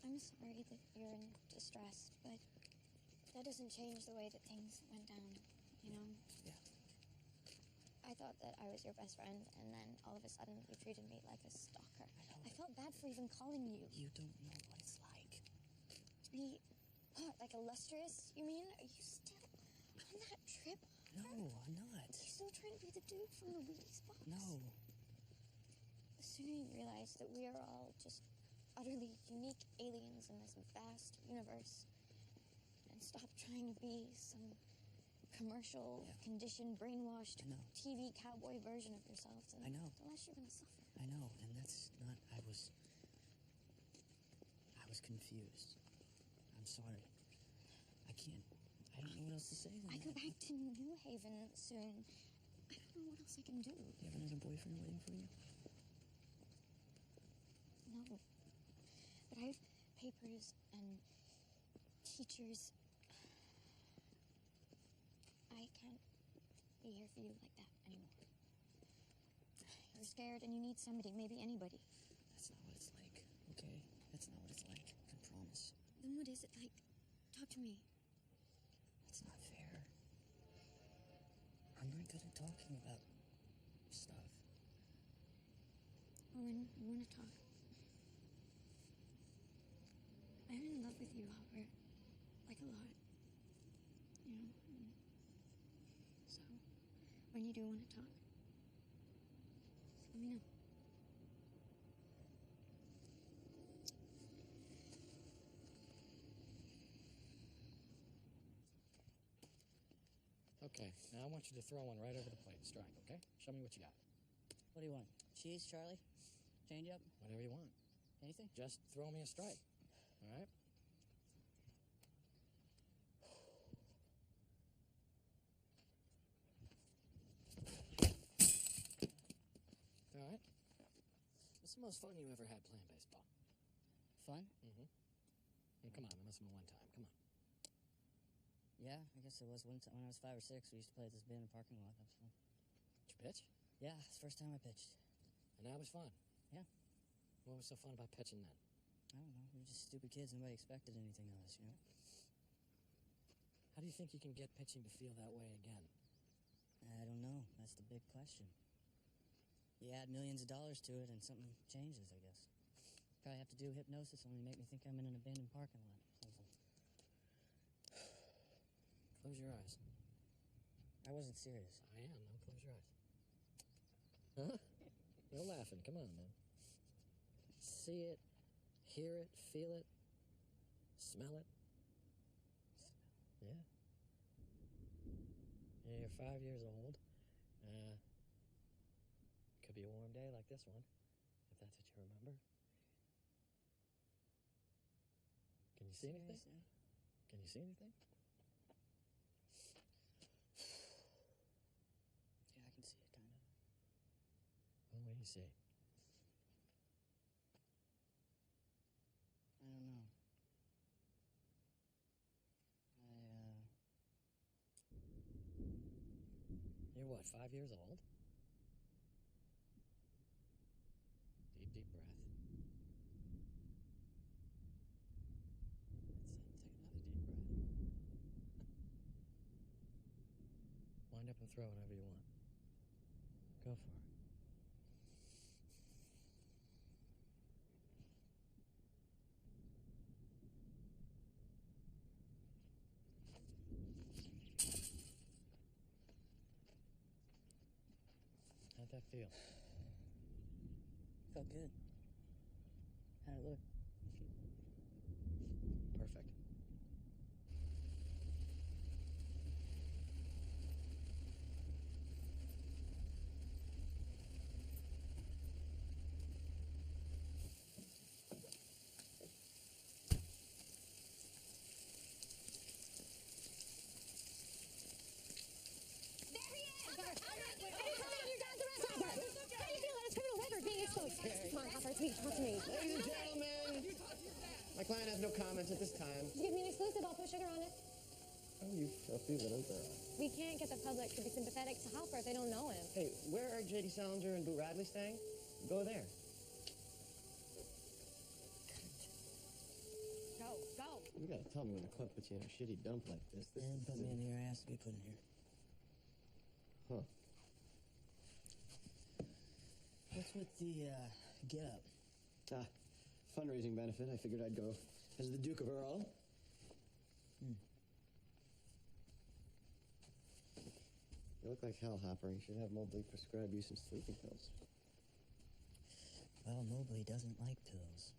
I'm sorry that you're in distress, but that doesn't change the way that things went down, you know? Yeah. I thought that I was your best friend, and then all of a sudden you treated me like a stalker. I felt bad for even calling you. You don't know what it's like. To be, what, like illustrious, you mean? Are you still on that trip? No, I'm not. You still trying to be the dude from the Wheaties box? No. The sooner you realize that we are all just utterly unique aliens in this vast universe, and stop trying to be some commercial, conditioned, brainwashed TV cowboy version of yourself, I know. the less you're going to suffer. I know, and that's not. I was confused. I'm sorry. I don't know what else to say. I go back to New Haven soon. I don't know what else I can do. You have another boyfriend waiting for you? No. But I have papers and teachers. I can't be here for you like that anymore. You're scared and you need somebody, maybe anybody. That's not what it's like, okay? That's not what it's like, I promise. Then what is it like? Talk to me. That's not fair. I'm not good at talking about stuff. Owen, you want to talk? I'm in love with you, Hopper. Like a lot. You know? So, when you do want to talk, just let me know. Okay, now I want you to throw one right over the plate. Strike, okay? Show me what you got. What do you want? Cheese, Charlie? Change up? Whatever you want. Anything? Just throw me a strike, all right? All right. What's the most fun you ever had playing baseball? Fun? Mm-hmm. Come on, there must have been one time. Come on. Yeah, I guess it was one time when I was 5 or 6. We used to play at this abandoned parking lot. That was fun. Did you pitch? Yeah, it's the first time I pitched. And that was fun? Yeah. What was so fun about pitching then? I don't know. We were just stupid kids. Nobody expected anything of us, you know? How do you think you can get pitching to feel that way again? I don't know. That's the big question. You add millions of dollars to it and something changes, I guess. Probably have to do hypnosis only make me think I'm in an abandoned parking lot or something. Close your eyes. I wasn't serious. I am. Now close your eyes. Huh? You're laughing. Come on, man. See it, hear it, feel it, smell it. Yeah. Yeah, you're 5 years old. Could be a warm day like this one, if that's what you remember. Can you see anything? Can you see anything? Yeah, I can see it, kind of. Well, what do you see? I don't know. You're what, 5 years old? Deep, deep breath. That's it. Take another deep breath. Wind up and throw whenever you want. Go for it. How'd that feel? Felt good. How'd it look? Perfect. Come on, Hopper, please talk to me. Ladies and gentlemen, my client has no comments at this time. Give me an exclusive, I'll put sugar on it. Oh, you filthy little girl. We can't get the public to be sympathetic to Hopper if they don't know him. Hey, where are J.D. Salinger and Boo Radley staying? Go there. You gotta tell me when the club puts you in a shitty dump like this. They didn't put me in here. I asked to be put in here. Huh. What's with the get up? Fundraising benefit. I figured I'd go as the Duke of Earl. You look like hell, Hopper. You should have Mobley prescribe you some sleeping pills. Well, Mobley doesn't like pills.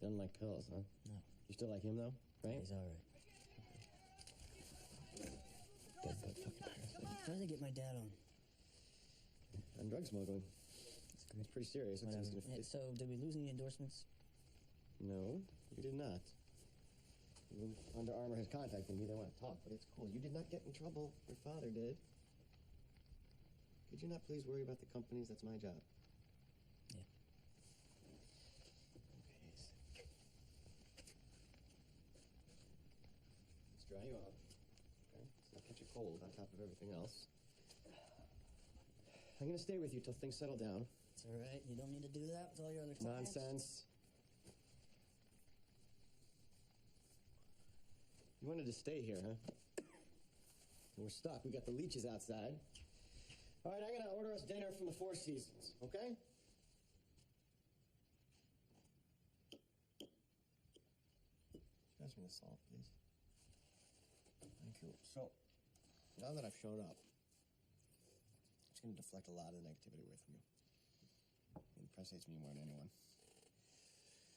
Doesn't like pills, huh? No. You still like him, though? Right? He's all right. Dead butt fucking parasite. How did they get my dad on? On drug smuggling. It's pretty serious. So, did we lose any endorsements? No, you did not. Even Under Armour has contacted me. They want to talk, but it's cool. You did not get in trouble. Your father did. Could you not please worry about the companies? That's my job. Yeah. Okay. Let's dry you off. Okay? So I'll catch a cold on top of everything else. I'm going to stay with you till things settle down. It's all right. You don't need to do that with all your other clients. Nonsense. You wanted to stay here, huh? We're stuck. We got the leeches outside. All right, I'm going to order us dinner from the Four Seasons, okay? Pass me the salt, please. Thank you. So, now that I've shown up, it's going to deflect a lot of the negativity away from you. It impresses me more than anyone.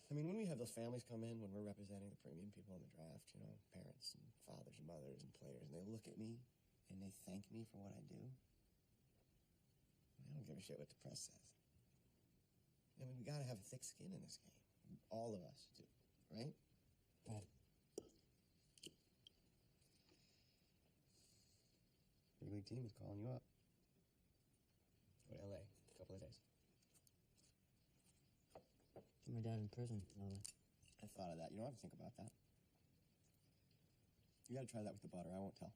I mean, when we have those families come in, when we're representing the premium people in the draft, you know, parents and fathers and mothers and players, and they look at me and they thank me for what I do, I don't give a shit what the press says. I mean, we gotta have thick skin in this game. All of us do, right? Right. Big league team is calling you up. Go to LA, a couple of days. Put my dad in prison, Lola. I thought of that. You don't have to think about that. You gotta try that with the butter. I won't tell.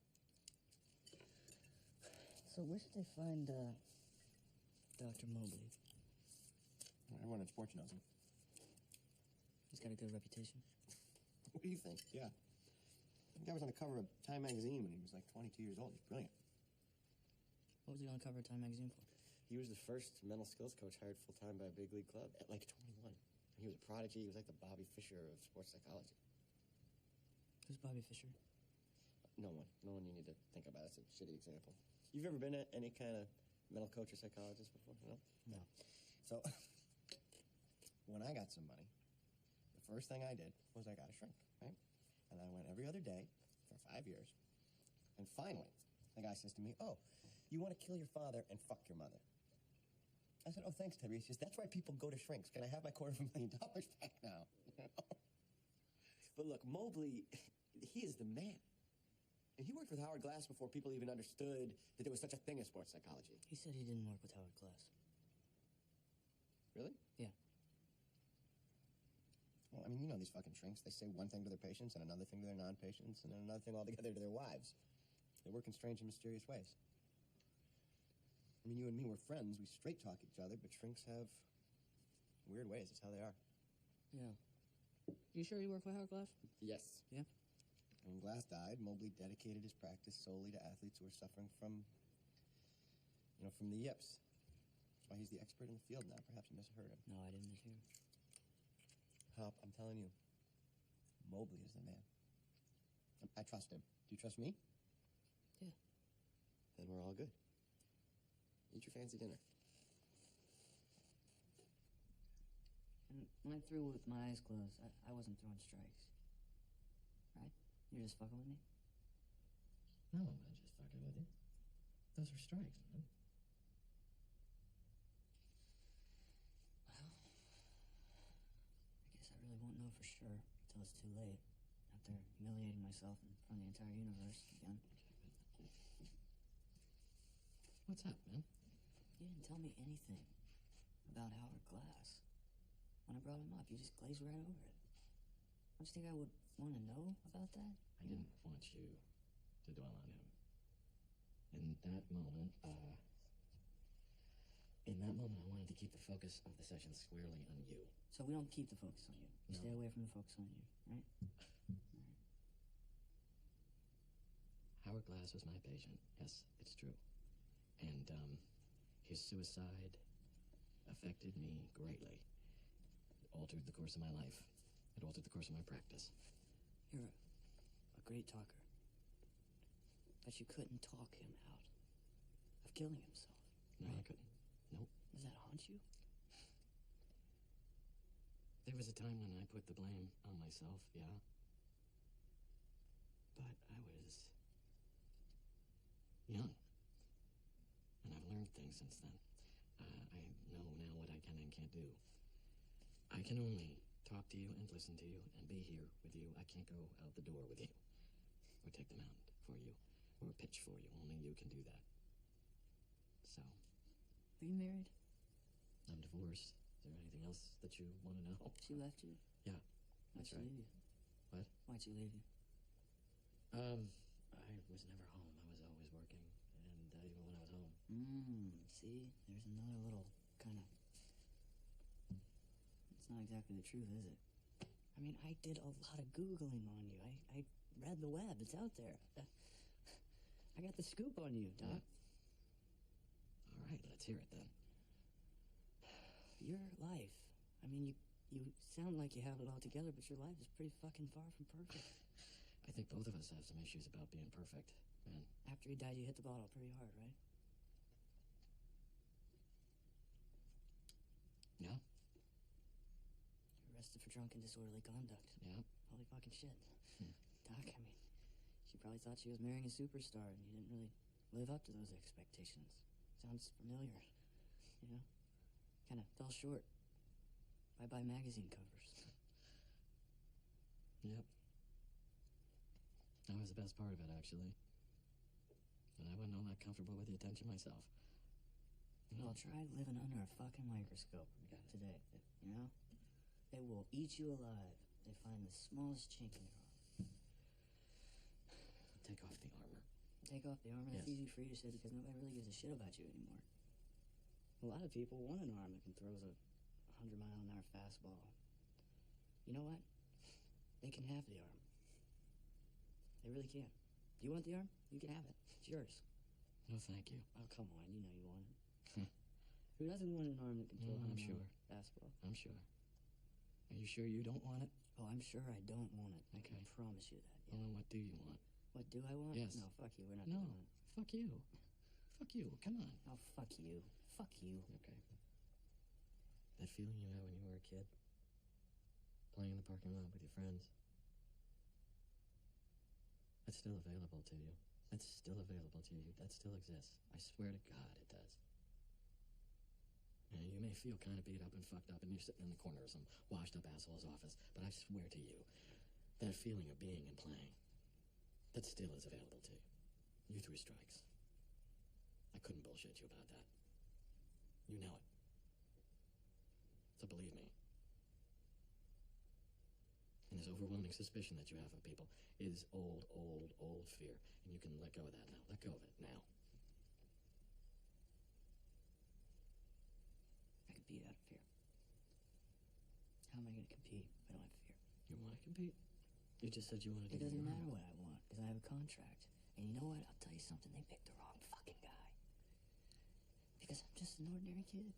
So where should they find, Dr. Mobley? Everyone in sports knows him. He's got a good reputation. What do you think? Yeah. The guy was on the cover of Time magazine when he was like 22 years old. He's brilliant. What was he on the cover of Time magazine for? He was the first mental skills coach hired full-time by a big league club at like 21. He was a prodigy. He was like the Bobby Fischer of sports psychology. Who's Bobby Fischer? No one. No one you need to think about. It's a shitty example. You've ever been at any kind of mental coach or psychologist before? No? No. So, when I got some money, the first thing I did was I got a shrink, right? And I went every other day for 5 years. And finally, the guy says to me, "Oh, you want to kill your father and fuck your mother." I said, "Oh, thanks, Tabby." He says, "That's why people go to shrinks. Can I have my $250,000 back now?" But look, Mobley, he is the man. And he worked with Howard Glass before people even understood that there was such a thing as sports psychology. He said he didn't work with Howard Glass. Really? Yeah. Well, I mean, you know these fucking shrinks. They say one thing to their patients and another thing to their non-patients and then another thing altogether to their wives. They work in strange and mysterious ways. I mean, you and me, we're friends. We straight talk each other, but shrinks have weird ways. It's how they are. Yeah. You sure you work with Howard Glass? Yes. Yeah? When Glass died, Mobley dedicated his practice solely to athletes who were suffering from, from the yips. That's why he's the expert in the field now. Perhaps you misheard him. No, I didn't mishear. Hop, I'm telling you, Mobley is the man. I trust him. Do you trust me? Yeah. Then we're all good. Eat your fancy dinner. And when I'm through with my eyes closed, I wasn't throwing strikes. Right? You're just fucking with me? No, I'm not just fucking with you. Those are strikes, man. Well, I guess I really won't know for sure until it's too late. After humiliating myself in front of the entire universe again. What's up, man? You didn't tell me anything about Howard Glass. When I brought him up, you just glazed right over it. Don't you think I would want to know about that? I didn't want you to dwell on him. In that moment, I wanted to keep the focus of the session squarely on you. So we don't keep the focus on you. We No. stay away from the focus on you, right? Howard Glass was my patient. Yes, it's true. And, his suicide affected me greatly. It altered the course of my life. It altered the course of my practice. You're a great talker. But you couldn't talk him out of killing himself. No, right? I couldn't. Nope. Does that haunt you? There was a time when I put the blame on myself, yeah. But I was young. And I've learned things since then. I know now what I can and can't do. I can only talk to you and listen to you and be here with you. I can't go out the door with you. Or take the mound for you. Or pitch for you. Only you can do that. So. Are you married? I'm divorced. Is there anything else that you want to know? She left you? Yeah. Why'd she leave you? What? Why'd she leave you? I was never home. I was always working. And even when I was home. See? There's another little kind of... It's not exactly the truth, is it? I mean, I did a lot of Googling on you. I read the web. It's out there. I got the scoop on you, Doc. Yeah. All right, let's hear it then. Your life. I mean, you sound like you have it all together, but your life is pretty fucking far from perfect. I think both of us have some issues about being perfect, man. After he died, you hit the bottle pretty hard, right? Yeah. You're arrested for drunken disorderly conduct. Yeah. Holy fucking shit. Doc, I mean, she probably thought she was marrying a superstar, and you didn't really live up to those expectations. Sounds familiar, you know? Kind of fell short. Bye-bye magazine covers. Yep. That was the best part of it, actually. And I wasn't all that comfortable with the attention myself. Well, try living under a fucking microscope today, you know? They will eat you alive. They find the smallest chink in your arm. Take off the armor. Take off the armor? That's Yes. easy for you to say because nobody really gives a shit about you anymore. A lot of people want an arm that can throw a 100-mile-an-hour fastball. You know what? They can have the arm. They really can. You want the arm? You can have it. It's yours. No, thank you. Oh, come on. You know you want it. Who doesn't want an arm that can throw a I'm 100-mile sure. fastball? I'm sure. Are you sure you don't want it? Oh, I'm sure I don't want it. I can Okay. promise you that. Well, then what do you want? What do I want? Yes. No, fuck you. We're not No. doing it. Fuck you. Fuck you. Come on. Oh, fuck you. Fuck you. Okay. That feeling you had when you were a kid? Playing in the parking lot with your friends? That's still available to you. That's still available to you. That still exists. I swear to God it does. And you may feel kind of beat up and fucked up and you're sitting in the corner of some washed-up asshole's office, but I swear to you, that feeling of being and playing, that still is available to you. You threw strikes. I couldn't bullshit you about that. You know it. So believe me. And this overwhelming suspicion that you have of people is old fear. And you can let go of that now. Let go of it now. I compete out of fear. How am I going to compete if I don't have fear? You want to compete? You just said you wanted to. It doesn't matter what I want, because I have a contract. And you know what? I'll tell you something. They picked the wrong fucking guy. Because I'm just an ordinary kid.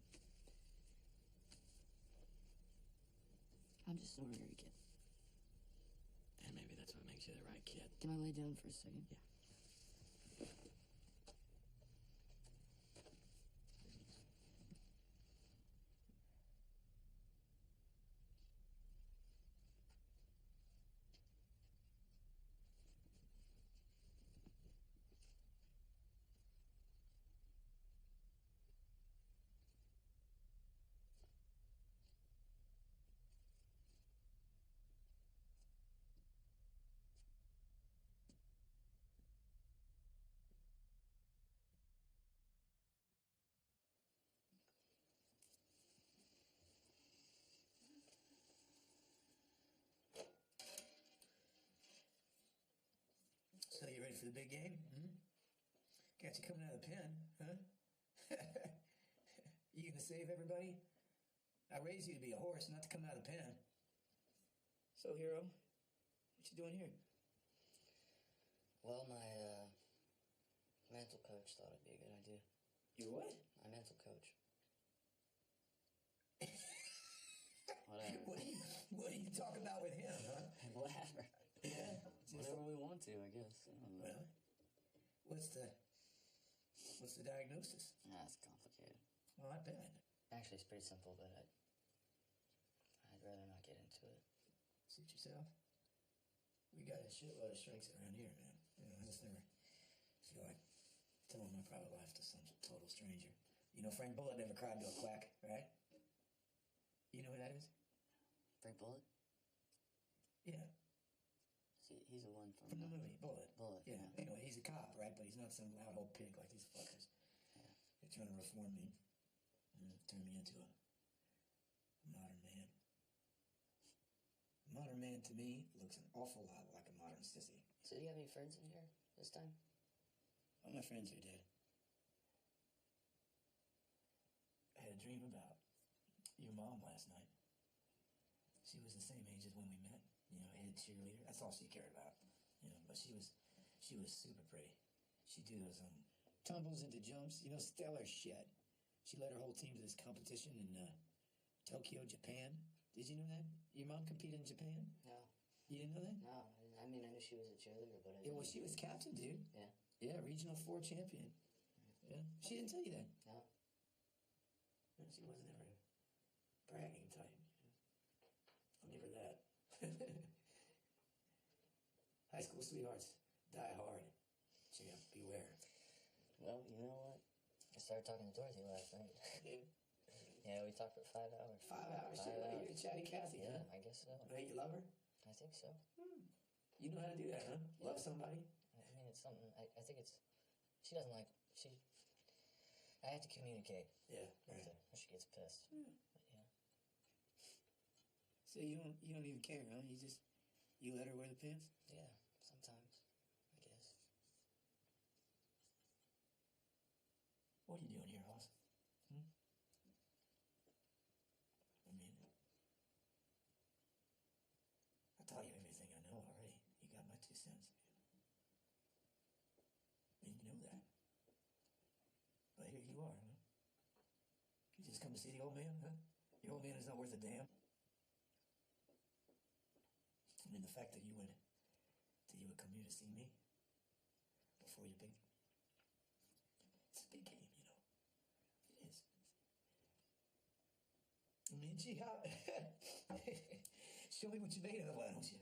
I'm just an ordinary kid. And maybe that's what makes you the right kid. Can I lay down for a second? Yeah. So you ready for the big game? Got you coming out of the pen, huh? You gonna save everybody? I raised you to be a horse, not to come out of the pen. So, hero, what you doing here? Well, mental coach thought it'd be a good idea. Your what? My mental coach. What do you talk about with him, huh? Whatever. Yeah. Whatever we want to, I guess. I don't know. Well, what's the diagnosis? It's complicated. Well, I bet. Actually, it's pretty simple, but I'd rather not get into it. Suit yourself. We got a shitload of shrinks around here, man. You know, I just never feel like telling my private life to some total stranger. You know, Frank Bullitt never cried to a quack, right? You know who that is? Frank Bullitt? Yeah. He's the one from the movie, Bullitt. Bullitt. Yeah. Anyway, he's a cop, right? But he's not some loud old pig like these fuckers. Yeah. They're trying to reform me and turn me into a modern man. A modern man, to me, looks an awful lot like a modern sissy. So do you have any friends in here this time? All my friends are dead. I had a dream about your mom last night. She was the same age as when we met. You know, head cheerleader. That's all she cared about. You know, but she was super pretty. She'd do those tumbles into jumps. You know, stellar shit. She led her whole team to this competition in Tokyo, Japan. Did you know that? Your mom competed in Japan? No. You didn't know that? No. I mean, I knew she was a cheerleader, but I Yeah, well, she was captain, dude. Yeah. Yeah, Regional 4 champion. Yeah. She didn't tell you that? No. No, she wasn't ever a bragging type. I'll give her that. High school sweethearts die hard. Champ, beware. Well, you know what? I started talking to Dorothy last night. Yeah. Yeah, we talked for 5 hours. 5 hours? Shit, you're a chatty Cathy, yeah, huh? I guess so. Right, you love her? I think so. You know how to do that, huh? Love somebody? I mean, it's something, I think it's, she doesn't like, I have to communicate. Yeah, right. With her, or she gets pissed. Yeah. But yeah. So you don't even care, huh? You let her wear the pants? Yeah, sometimes, I guess. What are you doing here, Hoss? I mean, I taught you everything I know already. You got my 2 cents. And you know that. But here you are, huh? You just come to see the old man, huh? Your old man is not worth a damn. I mean, the fact that you would come here to see me before your big... It's a big game, you know. It is. I mean, gee, how... Show me what you made of it, why don't you?